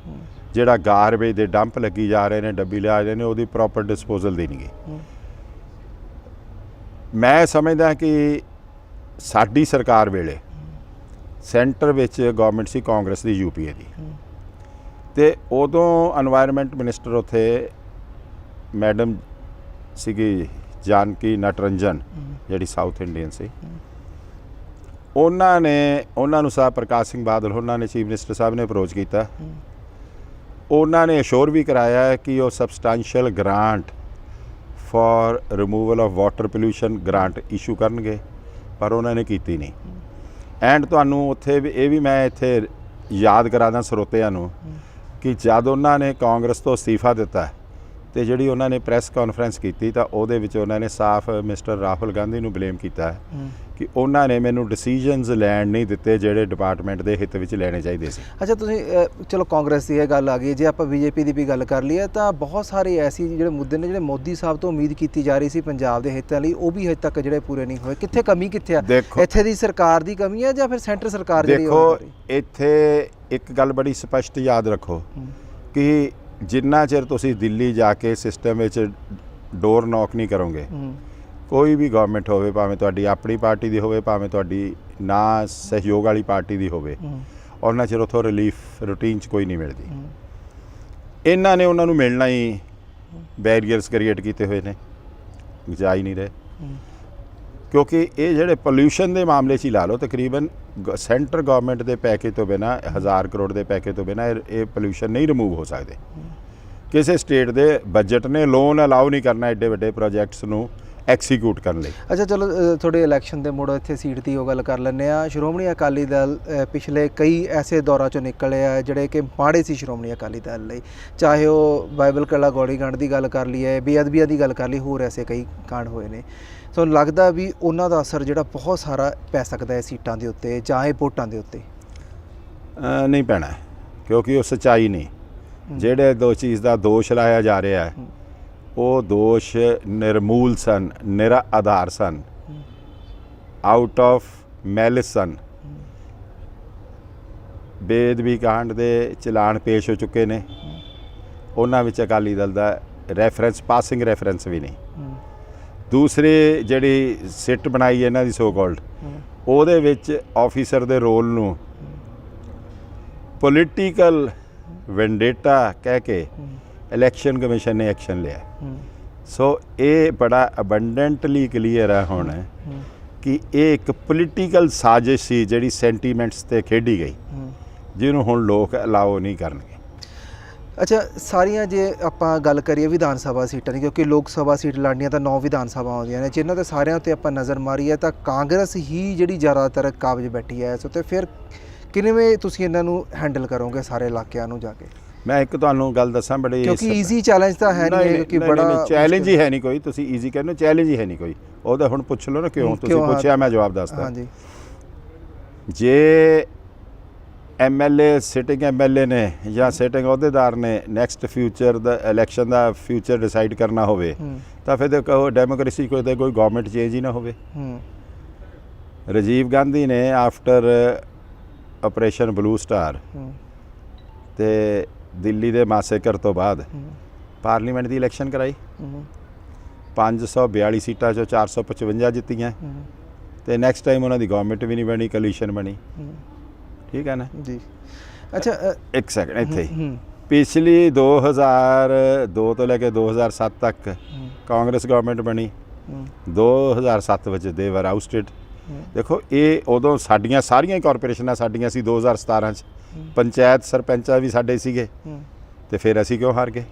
ਜਿਹੜਾ ਗਾਰਬੇਜ ਦੇ ਡੰਪ ਲੱਗੀ ਜਾ ਰਹੇ ਨੇ, ਡੱਬੀ ਲਿਆ ਰਹੇ ਨੇ, ਉਹਦੀ ਪ੍ਰੋਪਰ ਡਿਸਪੋਜ਼ਲ ਦੀ ਨਹੀਂ ਗਈ। ਮੈਂ ਸਮਝਦਾ ਕਿ ਸਾਡੀ ਸਰਕਾਰ ਵੇਲੇ ਸੈਂਟਰ ਵਿੱਚ ਗਵਰਨਮੈਂਟ ਸੀ ਕਾਂਗਰਸ ਦੀ, UPA ਦੀ, ਤੇ ਉਦੋਂ এনवायरमेंट ਮਿਨਿਸਟਰ ਉੱਥੇ ਮੈਡਮ ਸੀਗੀ ਜਾਨਕੀ ਨਟਰੰਜਨ, ਜਿਹੜੀ ਸਾਊਥ ਇੰਡੀਅਨ ਸੀ। ਉਹਨਾਂ ਨੂੰ ਸਾਹਿਬ ਪ੍ਰਕਾਸ਼ ਸਿੰਘ ਬਾਦਲ ਉਹਨਾਂ ਨੇ ਚੀਫ ਮਿਨਿਸਟਰ ਸਾਹਿਬ ਨੇ ਅਪਰੋਚ ਕੀਤਾ। ਉਹਨਾਂ ਨੇ ਅਸ਼ੋਰ ਵੀ ਕਰਾਇਆ ਹੈ ਕਿ ਉਹ substantial grant for removal of water pollution grant issue ਕਰਨਗੇ, ਪਰ ਉਹਨਾਂ ਨੇ ਕੀਤੀ ਨਹੀਂ। ਐਂਡ ਤੁਹਾਨੂੰ ਉੱਥੇ ਵੀ ਇਹ ਵੀ ਮੈਂ ਇੱਥੇ ਯਾਦ ਕਰਾਦਾ ਸਰੋਤਿਆਂ ਨੂੰ ਕਿ ਜਦ ਉਹਨਾਂ ਨੇ ਕਾਂਗਰਸ ਤੋਂ ਅਸਤੀਫਾ ਦਿੱਤਾ ਤੇ ਜਿਹੜੀ ਉਹਨਾਂ ਨੇ ਪ੍ਰੈਸ ਕਾਨਫਰੰਸ ਕੀਤੀ ਤਾਂ ਉਹਦੇ ਵਿੱਚ ਉਹਨਾਂ ਨੇ ਸਾਫ਼ ਮਿਸਟਰ ਰਾਹੁਲ ਗਾਂਧੀ ਨੂੰ ਬਲੇਮ ਕੀਤਾ ਕਿ ਉਹਨਾਂ ਨੇ ਮੈਨੂੰ ਡਿਸੀਜਨਸ ਲੈਣ ਨਹੀਂ ਦਿੱਤੇ ਜਿਹੜੇ ਡਿਪਾਰਟਮੈਂਟ ਦੇ ਹਿੱਤ ਵਿੱਚ ਲੈਣੇ ਚਾਹੀਦੇ ਸੀ। ਅੱਛਾ, ਤੁਸੀਂ ਚਲੋ ਕਾਂਗਰਸ ਦੀ ਇਹ ਗੱਲ ਆ ਗਈ, ਜੇ ਆਪਾਂ BJP ਦੀ ਵੀ ਗੱਲ ਕਰ ਲਈਏ ਤਾਂ ਬਹੁਤ ਸਾਰੇ ਐਸੀ ਜਿਹੜੇ ਮੁੱਦੇ ਨੇ ਜਿਹੜੇ ਮੋਦੀ ਸਾਹਿਬ ਤੋਂ ਉਮੀਦ ਕੀਤੀ ਜਾ ਰਹੀ ਸੀ ਪੰਜਾਬ ਦੇ ਹਿੱਤਾਂ ਲਈ, ਉਹ ਵੀ ਹਜੇ ਤੱਕ ਜਿਹੜੇ ਪੂਰੇ ਨਹੀਂ ਹੋਏ। ਕਿੱਥੇ ਕਮੀ ਕਿੱਥੇ ਆ? ਇੱਥੇ ਦੀ ਸਰਕਾਰ ਦੀ ਕਮੀ ਹੈ ਜਾਂ ਫਿਰ ਸੈਂਟਰ ਸਰਕਾਰ ਜਿਹੜੀ? ਦੇਖੋ, ਇੱਥੇ ਇੱਕ ਗੱਲ ਬੜੀ ਸਪਸ਼ਟ ਯਾਦ ਰੱਖੋ ਕਿ ਜਿੰਨਾ ਚਿਰ ਤੁਸੀਂ ਦਿੱਲੀ ਜਾ ਕੇ ਸਿਸਟਮ ਵਿੱਚ ਡੋਰ ਨੌਕ ਨਹੀਂ ਕਰੋਗੇ, ਕੋਈ ਵੀ ਗਵਰਨਮੈਂਟ ਹੋਵੇ, ਭਾਵੇਂ ਤੁਹਾਡੀ ਆਪਣੀ ਪਾਰਟੀ ਦੀ ਹੋਵੇ, ਭਾਵੇਂ ਤੁਹਾਡੀ ਨਾ ਸਹਿਯੋਗ ਵਾਲੀ ਪਾਰਟੀ ਦੀ ਹੋਵੇ, ਉਹਨਾਂ ਚਿਰ ਉੱਥੋਂ ਰਿਲੀਫ ਰੂਟੀਨ 'ਚ ਕੋਈ ਨਹੀਂ ਮਿਲਦੀ। ਇਹਨਾਂ ਨੇ ਉਹਨਾਂ ਨੂੰ ਮਿਲਣਾ ਹੀ ਬੈਰੀਅਰਸ ਕ੍ਰੀਏਟ ਕੀਤੇ ਹੋਏ ਨੇ, ਜਾ ਹੀ ਨਹੀਂ ਰਹੇ। ਕਿਉਂਕਿ ਇਹ ਜਿਹੜੇ ਪੋਲਿਊਸ਼ਨ ਦੇ ਮਾਮਲੇ 'ਚ ਹੀ ਲਾ ਲਓ, ਤਕਰੀਬਨ ਸੈਂਟਰ ਗਵਰਨਮੈਂਟ ਦੇ ਪੈਕੇਜ ਤੋਂ ਬਿਨਾਂ 1000 ਕਰੋੜ ਦੇ ਪੈਕੇਜ ਤੋਂ ਬਿਨਾਂ ਇਹ ਪੋਲਿਊਸ਼ਨ ਨਹੀਂ ਰਿਮੂਵ ਹੋ ਸਕਦੇ। ਕਿਸੇ ਸਟੇਟ ਦੇ ਬਜਟ ਨੇ ਲੋਨ ਅਲਾਉ ਨਹੀਂ ਕਰਨਾ ਐਡੇ ਵੱਡੇ ਪ੍ਰੋਜੈਕਟਸ ਨੂੰ ਐਕਸੀਕਿਊਟ ਕਰਨ ਲਈ। ਅੱਛਾ, ਚਲੋ ਥੋੜੇ ਇਲੈਕਸ਼ਨ ਦੇ ਮੁੜ ਇੱਥੇ ਸੀਟ ਦੀ ਉਹ ਗੱਲ ਕਰ ਲੈਂਦੇ ਆ। ਸ਼੍ਰੋਮਣੀ ਅਕਾਲੀ ਦਲ ਪਿਛਲੇ ਕਈ ਐਸੇ ਦੌਰਾਂ 'ਚੋਂ ਨਿਕਲੇ ਆ ਜਿਹੜੇ ਕਿ ਮਾੜੇ ਸੀ ਸ਼੍ਰੋਮਣੀ ਅਕਾਲੀ ਦਲ ਲਈ, ਚਾਹੇ ਉਹ ਬਾਈਬਲ ਕਲਾ ਗੋਲੀकांड ਦੀ ਗੱਲ ਕਰ ਲਈਏ, ਬੇਅਦਬੀਆਂ ਦੀ ਗੱਲ ਕਰ ਲਈ, ਹੋਰ ਐਸੇ ਕਈ ਕਾਂਡ ਹੋਏ ਨੇ। ਤੁਹਾਨੂੰ ਲੱਗਦਾ ਵੀ ਉਹਨਾਂ ਦਾ ਅਸਰ ਜਿਹੜਾ ਬਹੁਤ ਸਾਰਾ ਪੈ ਸਕਦਾ ਹੈ ਸੀਟਾਂ ਦੇ ਉੱਤੇ ਜਾਂ ਇਹ ਵੋਟਾਂ ਦੇ ਉੱਤੇ? ਨਹੀਂ ਪੈਣਾ, ਕਿਉਂਕਿ ਉਹ ਸੱਚਾਈ ਨਹੀਂ। ਜਿਹੜੇ ਦੋ ਚੀਜ਼ ਦਾ ਦੋਸ਼ ਲਾਇਆ ਜਾ ਰਿਹਾ ਹੈ ਉਹ ਦੋਸ਼ ਨਿਰਮੂਲ ਸਨ, ਨਿਰਾ ਆਧਾਰ ਸਨ। ਆਊਟ ਆਫ ਮੈਲਿਸਨ ਬੇਅਦਬੀ ਕਾਂਡ ਦੇ ਚਲਾਨ ਪੇਸ਼ ਹੋ ਚੁੱਕੇ ਨੇ। ਉਹਨਾਂ ਵਿੱਚ ਅਕਾਲੀ ਦਲ ਦਾ ਰੈਫਰੈਂਸ, ਪਾਸਿੰਗ ਰੈਫਰੈਂਸ ਵੀ ਨਹੀਂ। ਦੂਸਰੀ ਜਿਹੜੀ ਸਿੱਟ ਬਣਾਈ ਇਹਨਾਂ ਦੀ ਸੋ ਕਾਲਡ, ਉਹਦੇ ਵਿੱਚ ਆਫੀਸਰ ਦੇ ਰੋਲ ਨੂੰ ਪੋਲੀਟੀਕਲ ਵੈਂਡੇਟਾ ਕਹਿ ਕੇ ਇਲੈਕਸ਼ਨ ਕਮਿਸ਼ਨ ਨੇ ਐਕਸ਼ਨ ਲਿਆ। ਸੋ ਇਹ ਬੜਾ ਅਬੰਡੈਂਟਲੀ ਕਲੀਅਰ ਹੈ ਹੁਣ ਕਿ ਇਹ ਇੱਕ ਪੋਲੀਟੀਕਲ ਸਾਜ਼ਿਸ਼ ਸੀ ਜਿਹੜੀ ਸੈਂਟੀਮੈਂਟਸ ਤੇ ਖੇਡੀ ਗਈ, ਜਿਹਨੂੰ ਹੁਣ ਲੋਕ ਅਲਾਓ ਨਹੀਂ ਕਰਨਗੇ। ਅੱਛਾ, ਸਾਰੀਆਂ ਜੇ ਆਪਾਂ ਗੱਲ ਕਰੀਏ ਵਿਧਾਨ ਸਭਾ ਸੀਟਾਂ ਦੀ, ਕਿਉਂਕਿ ਲੋਕ ਸਭਾ ਸੀਟ ਲੜਨੀਆਂ ਤਾਂ 9 ਵਿਧਾਨ ਸਭਾ ਆਉਂਦੀਆਂ ਨੇ, ਜਿਨ੍ਹਾਂ ਤੇ ਸਾਰਿਆਂ ਉੱਤੇ ਆਪਾਂ ਨਜ਼ਰ ਮਾਰੀਏ ਤਾਂ ਕਾਂਗਰਸ ਹੀ ਜਿਹੜੀ ਜ਼ਿਆਦਾਤਰ ਕਾਬਜ਼ ਬੈਠੀ ਹੈ। ਸੋ ਤੇ ਫਿਰ ਕਿਵੇਂ ਤੁਸੀਂ ਇਹਨਾਂ ਨੂੰ ਹੈਂਡਲ ਕਰੋਗੇ ਸਾਰੇ ਇਲਾਕਿਆਂ ਨੂੰ ਜਾ ਕੇ? ਮੈਂ ਇੱਕ ਤੁਹਾਨੂੰ ਗੱਲ ਦੱਸਾਂ, ਬੜੀ ਕਿਉਂਕਿ ਈਜ਼ੀ ਚੈਲੰਜ ਤਾਂ ਹੈ ਨਹੀਂ, ਕਿਉਂਕਿ ਬੜਾ ਚੈਲੰਜ ਹੀ ਹੈ ਨਹੀਂ ਕੋਈ। ਤੁਸੀਂ ਈਜ਼ੀ ਕਹਿੰਦੇ ਹੋ, ਚੈਲੰਜ ਹੀ ਹੈ ਨਹੀਂ ਕੋਈ। ਉਹਦਾ ਹੁਣ ਪੁੱਛ ਲਓ ਨਾ ਕਿਉਂ, ਤੁਸੀਂ ਪੁੱਛਿਆ, ਮੈਂ ਜਵਾਬ ਦੱਸਦਾ। ਹਾਂਜੀ, ਜੇ ਐਮਐਲਏ ਸਿਟਿੰਗ ਐਮਐਲਏ ਨੇ ਜਾਂ ਸਿਟਿੰਗ ਅਹੁਦੇਦਾਰ ਨੇ ਨੈਕਸਟ ਫਿਊਚਰ ਦਾ ਇਲੈਕਸ਼ਨ ਦਾ ਫਿਊਚਰ ਡਿਸਾਈਡ ਕਰਨਾ ਹੋਵੇ ਤਾਂ ਫਿਰ ਦੇਖੋ ਡੈਮੋਕ੍ਰੇਸੀ ਕੋਈ ਤਾਂ ਕੋਈ ਗਵਰਨਮੈਂਟ ਚੇਂਜ ਹੀ ਨਾ ਹੋਵੇ। ਰਾਜੀਵ ਗਾਂਧੀ ਨੇ ਆਫਟਰ ਆਪਰੇਸ਼ਨ ਬਲੂ ਸਟਾਰ ਤੇ ਦਿੱਲੀ ਦੇ ਮਾਸੇਕਰ ਤੋਂ ਬਾਅਦ ਪਾਰਲੀਮੈਂਟ ਦੀ ਇਲੈਕਸ਼ਨ ਕਰਾਈ। 542 ਸੀਟਾਂ ਚੋਂ 455 ਜਿੱਤੀਆਂ ਤੇ ਨੈਕਸਟ ਟਾਈਮ ਉਹਨਾਂ ਦੀ ਗਵਰਨਮੈਂਟ ਵੀ ਨਹੀਂ ਬਣੀ, ਕੋਲੀਸ਼ਨ ਬਣੀ। ਠੀਕ ਹੈ ਨਾ ਜੀ। ਅੱਛਾ, ਇੱਕ ਸੈਕਿੰਡ ਇੱਥੇ ਪਿਛਲੀ 2002 ਤੋਂ ਲੈ ਕੇ 2007 ਤੱਕ ਕਾਂਗਰਸ ਗਵਰਨਮੈਂਟ ਬਣੀ। 2007 ਵਿੱਚ ਦੇ ਵਰ ਆਊਟਸਟਿਡ। ਦੇਖੋ ਇਹ ਉਦੋਂ ਸਾਡੀਆਂ ਸਾਰੀਆਂ ਕਾਰਪੋਰੇਸ਼ਨਾਂ ਸਾਡੀਆਂ ਸੀ। 2017 ਚ ਪੰਚਾਇਤ ਸਰਪੰਚਾਂ ਵੀ ਸਾਡੇ ਸੀਗੇ ਤੇ ਫਿਰ ਅਸੀਂ ਕਿਉਂ ਹਾਰ ਗਏ?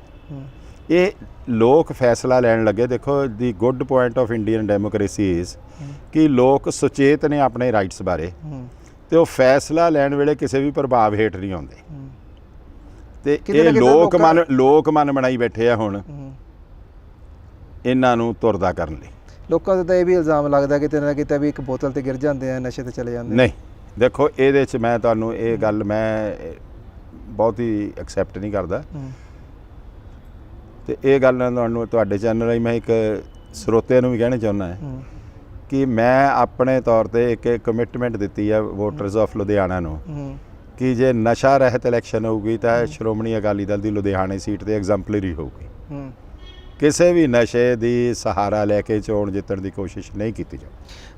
ਇਹ ਲੋਕ ਫੈਸਲਾ ਲੈਣ ਲੱਗੇ। ਦੇਖੋ ਦੀ good point of Indian democracy is ਕਿ ਲੋਕ ਸੁਚੇਤ ਨੇ ਆਪਣੇ ਰਾਈਟਸ ਬਾਰੇ ਤੇ ਉਹ ਫੈਸਲਾ ਲੈਣ ਵੇਲੇ ਕਿਸੇ ਵੀ ਪ੍ਰਭਾਵ ਹੇਠ ਨਹੀਂ ਆਉਂਦੇ। ਤੇ ਇਹ ਲੋਕ ਮਨ ਬਣਾਈ ਬੈਠੇ ਆ ਹੁਣ ਇਹਨਾਂ ਨੂੰ ਤੁਰਦਾ ਕਰਨ ਲਈ। ਲੋਕਾਂ ਦਾ ਤਾਂ ਇਹ ਵੀ ਇਲਜ਼ਾਮ ਲੱਗਦਾ ਕਿ ਨਾ ਕਿਤੇ ਵੀ ਇੱਕ ਬੋਤਲ ਤੇ ਗਿਰ ਜਾਂਦੇ ਆ, ਨਸ਼ੇ ਤੇ ਚਲੇ ਜਾਂਦੇ। ਨਹੀਂ, ਦੇਖੋ ਇਹਦੇ 'ਚ ਮੈਂ ਤੁਹਾਨੂੰ ਇਹ ਗੱਲ ਮੈਂ ਬਹੁਤ ਹੀ ਐਕਸੈਪਟ ਨਹੀਂ ਕਰਦਾ ਤੇ ਇਹ ਗੱਲ ਤੁਹਾਨੂੰ ਤੁਹਾਡੇ ਚੈਨਲ ਰਾਹੀਂ ਮੈਂ ਇੱਕ ਸਰੋਤਿਆਂ ਨੂੰ ਵੀ ਕਹਿਣਾ ਚਾਹੁੰਦਾ ਕਿ ਮੈਂ ਆਪਣੇ ਤੌਰ ਤੇ ਇੱਕ ਕਮਿਟਮੈਂਟ ਦਿੱਤੀ ਹੈ ਵੋਟਰਸ ਆਫ ਲੁਧਿਆਣਾ ਨੂੰ ਕਿ ਜੇ ਨਸ਼ਾ ਰਹਿਤ ਇਲੈਕਸ਼ਨ ਹੋਊਗੀ ਤਾਂ ਸ਼੍ਰੋਮਣੀ ਅਕਾਲੀ ਦਲ ਦੀ ਲੁਧਿਆਣੇ ਸੀਟ ਤੇ ਐਗਜ਼ੈਂਪਲਰੀ ਹੋਊਗੀ। ਕਿਸੇ ਵੀ ਨਸ਼ੇ ਦੀ ਸਹਾਰਾ ਲੈ ਕੇ ਚੋਣ ਜਿੱਤਣ ਦੀ ਕੋਸ਼ਿਸ਼ ਨਹੀਂ ਕੀਤੀ ਜਾਊ।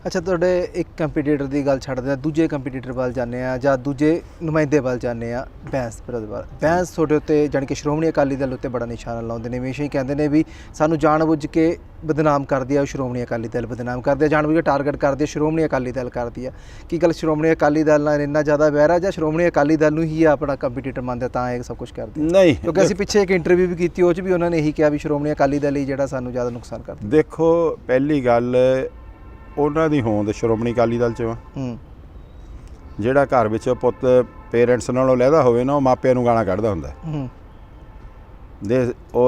ਅੱਛਾ, ਤੁਹਾਡੇ ਇੱਕ ਕੰਪੀਟੀਟਰ ਦੀ ਗੱਲ ਛੱਡਦੇ ਆ, ਦੂਜੇ ਕੰਪੀਟੀਟਰ ਵੱਲ ਜਾਂਦੇ ਆ ਜਾਂ ਦੂਜੇ ਨੁਮਾਇੰਦੇ ਵੱਲ ਜਾਂਦੇ ਆ। ਬੈਂਸ ਵੱਲ ਬੈਂਸ ਤੁਹਾਡੇ ਉੱਤੇ ਜਾਣੀ ਕਿ ਸ਼੍ਰੋਮਣੀ ਅਕਾਲੀ ਦਲ ਉੱਤੇ ਬੜਾ ਨਿਸ਼ਾਨਾ ਲਾਉਂਦੇ ਨੇ। ਹਮੇਸ਼ਾ ਹੀ ਕਹਿੰਦੇ ਨੇ ਵੀ ਸਾਨੂੰ ਜਾਣਬੁੱਝ ਕੇ ਬਦਨਾਮ ਕਰਦੀ ਆ, ਸ਼੍ਰੋਮਣੀ ਅਕਾਲੀ ਦਲ ਬਦਨਾਮ ਕਰਦੇ ਆ, ਜਾਣਬੁੱਝ ਕੇ ਟਾਰਗੇਟ ਕਰਦੇ ਸ਼੍ਰੋਮਣੀ ਅਕਾਲੀ ਦਲ ਕਰਦੀ ਆ। ਕੀ ਗੱਲ ਸ਼੍ਰੋਮਣੀ ਅਕਾਲੀ ਦਲ ਨਾਲ ਇੰਨਾ ਜ਼ਿਆਦਾ ਵੈਰ ਆ ਜਾਂ ਸ਼੍ਰੋਮਣੀ ਅਕਾਲੀ ਦਲ ਨੂੰ ਹੀ ਆਪਣਾ ਕੰਪੀਟੀਟਰ ਮੰਨਦੇ ਤਾਂ ਇਹ ਸਭ ਕੁਝ ਕਰਦੇ? ਨਹੀਂ, ਕਿਉਂਕਿ ਅਸੀਂ ਪਿੱਛੇ ਇੱਕ ਇੰਟਰਵਿਊ ਵੀ ਕੀਤੀ, ਉਹ 'ਚ ਵੀ ਉਹਨਾਂ ਨੇ ਇਹੀ ਕਿਹਾ ਵੀ ਸ਼੍ਰੋਮਣੀ ਅਕਾਲੀ ਦਲ ਹੀ ਜਿਹੜਾ ਸਾਨੂੰ ਜ਼ਿਆਦਾ ਨੁਕਸਾਨ ਕਰਦਾ। ਦੇਖੋ ਪਹਿਲੀ ਗੱਲ ਉਹਨਾਂ ਦੀ ਹੋਂਦ ਸ਼੍ਰੋਮਣੀ ਅਕਾਲੀ ਦਲ 'ਚ ਜਿਹੜਾ ਘਰ ਵਿੱਚ ਪੁੱਤ ਪੇਰੈਂਟਸ ਨਾਲੋਂ ਲਹਿਦਾ ਹੋਵੇ ਨਾ, ਉਹ ਮਾਪਿਆਂ ਨੂੰ ਗਾਲਾਂ ਕੱਢਦਾ ਹੁੰਦਾ।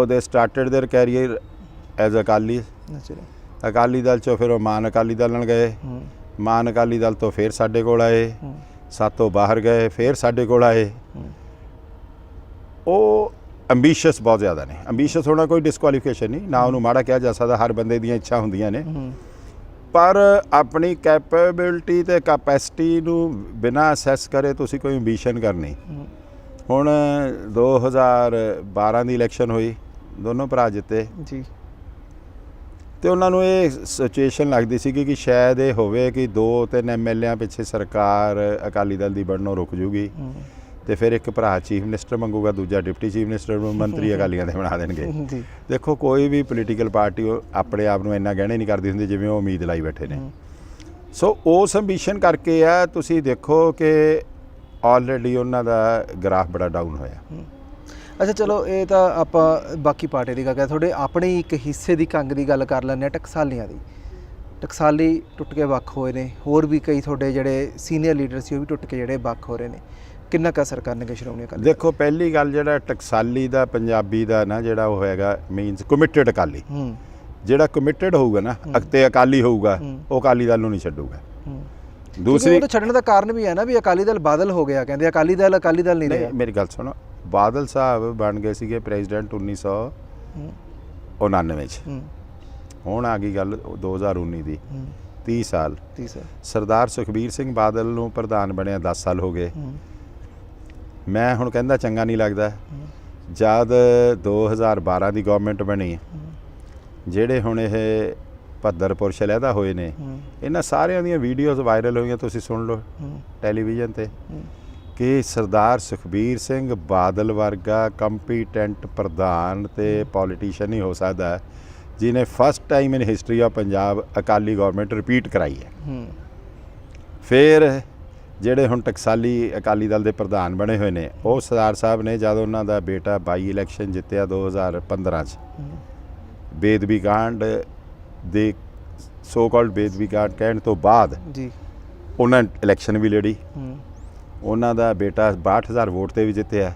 They started their career as Akali Dal 'ਚੋਂ ਫਿਰ ਉਹ ਮਾਨ ਅਕਾਲੀ ਦਲ ਨਾਲ ਗਏ। ਮਾਨ ਅਕਾਲੀ ਦਲ ਤੋਂ ਫਿਰ ਸਾਡੇ ਕੋਲ ਆਏ, ਸਾਤੋਂ ਬਾਹਰ ਗਏ, ਫਿਰ ਸਾਡੇ ਕੋਲ ਆਏ। ਉਹ ਐਂਬੀਸ਼ੀਅਸ ਬਹੁਤ ਜ਼ਿਆਦਾ ਨੇ। ਐਂਬੀਸ਼ੀਅਸ ਹੋਣਾ ਕੋਈ ਡਿਸਕੁਆਲੀਫਿਕੇਸ਼ਨ ਨਹੀਂ, ਨਾ ਉਹਨੂੰ ਮਾੜਾ ਕਿਹਾ ਜਾ ਸਕਦਾ। ਹਰ ਬੰਦੇ ਦੀਆਂ ਇੱਛਾ ਹੁੰਦੀਆਂ ਨੇ, ਪਰ ਆਪਣੀ ਕੈਪੇਬਿਲਿਟੀ ਤੇ ਕੈਪੈਸਿਟੀ ਨੂੰ ਬਿਨਾਂ ਅਸੈਸ ਕਰੇ ਤੁਸੀਂ ਕੋਈ ਐਂਬੀਸ਼ਨ ਕਰਨੀ। ਹੁਣ 2012 ਦੀ ਇਲੈਕਸ਼ਨ ਹੋਈ, ਦੋਨੋਂ ਭਰਾ ਜਿੱਤੇ ਜੀ ਤੇ ਉਹਨਾਂ ਨੂੰ ਇਹ ਸਿਚੁਏਸ਼ਨ ਲੱਗਦੀ ਸੀ ਕਿ ਸ਼ਾਇਦ ਇਹ ਹੋਵੇ ਕਿ 2-3 ਐਮਐਲਏਆਂ ਪਿੱਛੇ ਸਰਕਾਰ ਅਕਾਲੀ ਦਲ ਦੀ ਬਣਨੋਂ ਰੁਕ ਜੂਗੀ ਤੇ ਫਿਰ ਇੱਕ ਭਰਾ ਚੀਫ ਮਿਨਿਸਟਰ ਮੰਗੂਗਾ, ਦੂਜਾ ਡਿਪਟੀ ਚੀਫ ਮਿਨਿਸਟਰ ਨੂੰ ਮੰਤਰੀ ਅਕਾਲੀਆਂ ਦੇ ਬਣਾ ਦੇਣਗੇ। ਦੇਖੋ ਕੋਈ ਵੀ ਪੋਲੀਟੀਕਲ ਪਾਰਟੀ ਆਪਣੇ ਆਪ ਨੂੰ ਇੰਨਾ ਗਹਿਣੇ ਨਹੀਂ ਕਰਦੀ ਹੁੰਦੀ ਜਿਵੇਂ ਉਹ ਉਮੀਦ ਲਾਈ ਬੈਠੇ ਨੇ। ਸੋ ਉਸ ਐਂਬੀਸ਼ਨ ਕਰਕੇ ਆ ਤੁਸੀਂ ਦੇਖੋ ਕਿ ਆਲਰੇਡੀ ਉਹਨਾਂ ਦਾ ਗ੍ਰਾਫ ਬੜਾ ਡਾਊਨ ਹੋਇਆ। ਅੱਛਾ, ਚਲੋ ਇਹ ਤਾਂ ਆਪਾਂ ਬਾਕੀ ਪਾਰਟੀ ਦੀ ਗੱਲ ਕਰ, ਤੁਹਾਡੇ ਆਪਣੇ ਇੱਕ ਹਿੱਸੇ ਦੀ ਕੰਗ ਦੀ ਗੱਲ ਕਰ ਲੈਂਦੇ ਹਾਂ, ਟਕਸਾਲੀਆਂ ਦੀ। ਟਕਸਾਲੀ ਟੁੱਟ ਕੇ ਵੱਖ ਹੋਏ ਨੇ, ਹੋਰ ਵੀ ਕਈ ਤੁਹਾਡੇ ਜਿਹੜੇ ਸੀਨੀਅਰ ਲੀਡਰ ਸੀ ਉਹ ਵੀ ਟੁੱਟ ਕੇ ਜਿਹੜੇ ਵੱਖ ਹੋ ਰਹੇ ਨੇ। ਕਿੰਨਾ ਕੁ ਅਸਰ ਕਰਨਗੇ ਸ਼੍ਰੋਮਣੀ ਅਕਾਲੀ? ਦੇਖੋ ਪਹਿਲੀ ਗੱਲ ਜਿਹੜਾ ਟਕਸਾਲੀ ਦਾ ਪੰਜਾਬੀ ਦਾ ਨਾ ਜਿਹੜਾ ਉਹ ਹੈਗਾ ਮੀਨਸ ਕਮਿਟਡ ਅਕਾਲੀ। ਜਿਹੜਾ ਕਮਿਟਡ ਹੋਊਗਾ ਨਾ ਤੇ ਅਕਾਲੀ ਹੋਊਗਾ, ਉਹ ਅਕਾਲੀ ਦਲ ਨੂੰ ਨਹੀਂ ਛੱਡੂਗਾ। ਦੂਸਰੀ ਉਹ ਛੱਡਣ ਦਾ ਕਾਰਨ ਵੀ ਹੈ ਨਾ ਵੀ ਅਕਾਲੀ ਦਲ ਬਾਦਲ ਹੋ ਗਿਆ, ਕਹਿੰਦੇ ਅਕਾਲੀ ਦਲ ਨਹੀਂ ਰਿਹਾ। ਮੇਰੀ ਗੱਲ ਸੁਣੋ, ਬਾਦਲ ਸਾਹਿਬ ਬਣ ਗਏ ਸੀਗੇ ਪ੍ਰੈਜ਼ੀਡੈਂਟ 1999 ਚ, ਹੁਣ ਆ ਗਈ ਗੱਲ 2019 ਦੀ। 30 ਸਾਲ। 30 ਸਾਲ। ਸਰਦਾਰ ਸੁਖਬੀਰ ਸਿੰਘ ਬਾਦਲ ਨੂੰ ਪ੍ਰਧਾਨ ਬਣਿਆ 10 ਸਾਲ ਹੋ ਗਏ। ਮੈਂ ਹੁਣ ਕਹਿੰਦਾ ਚੰਗਾ ਨਹੀਂ ਲੱਗਦਾ। ਜਦ 2012 ਦੀ ਗਵਰਨਮੈਂਟ ਬਣੀ, ਜਿਹੜੇ ਹੁਣ ਇਹ ਭੱਦਰਪੁਰ ਸ਼ਲੈਦਾ ਹੋਏ ਨੇ, ਇਹਨਾਂ ਸਾਰਿਆਂ ਦੀਆਂ ਵੀਡੀਓਜ਼ ਵਾਇਰਲ ਹੋਈਆਂ, ਤੁਸੀਂ ਸੁਣ ਲਓ ਟੈਲੀਵਿਜ਼ਨ ਤੇ, ਕਿ ਸਰਦਾਰ ਸੁਖਬੀਰ ਸਿੰਘ ਬਾਦਲ ਵਰਗਾ ਕੰਪੀਟੈਂਟ ਪ੍ਰਧਾਨ ਤੇ ਪੋਲੀਟੀਸ਼ੀਅਨ ਨਹੀਂ ਹੋ ਸਕਦਾ ਜਿਹਨੇ first time in history of Punjab Akali government repeat ਕਰਾਈ ਹੈ। ਫਿਰ ਜਿਹੜੇ ਹੁਣ ਟਕਸਾਲੀ ਅਕਾਲੀ ਦਲ ਦੇ ਪ੍ਰਧਾਨ ਬਣੇ ਹੋਏ ਨੇ, ਉਹ ਸਰਦਾਰ ਸਾਹਿਬ ਨੇ ਜਦ ਉਹਨਾਂ ਦਾ ਬੇਟਾ ਬਾਈ ਇਲੈਕਸ਼ਨ ਜਿੱਤਿਆ 2015 'ਚ, ਬੇਦਬੀ ਕਾਂਡ ਦੇ ਸੋ ਕਾਲਡ ਬੇਦਬੀ ਕਾਂਡ ਕਹਿਣ ਤੋਂ ਬਾਅਦ ਜੀ ਉਹਨਾਂ ਇਲੈਕਸ਼ਨ ਵੀ ਲੜੀ। ਉਹਨਾਂ ਦਾ ਬੇਟਾ 62,000 ਵੋਟ ਤੇ ਵੀ ਜਿੱਤਿਆ।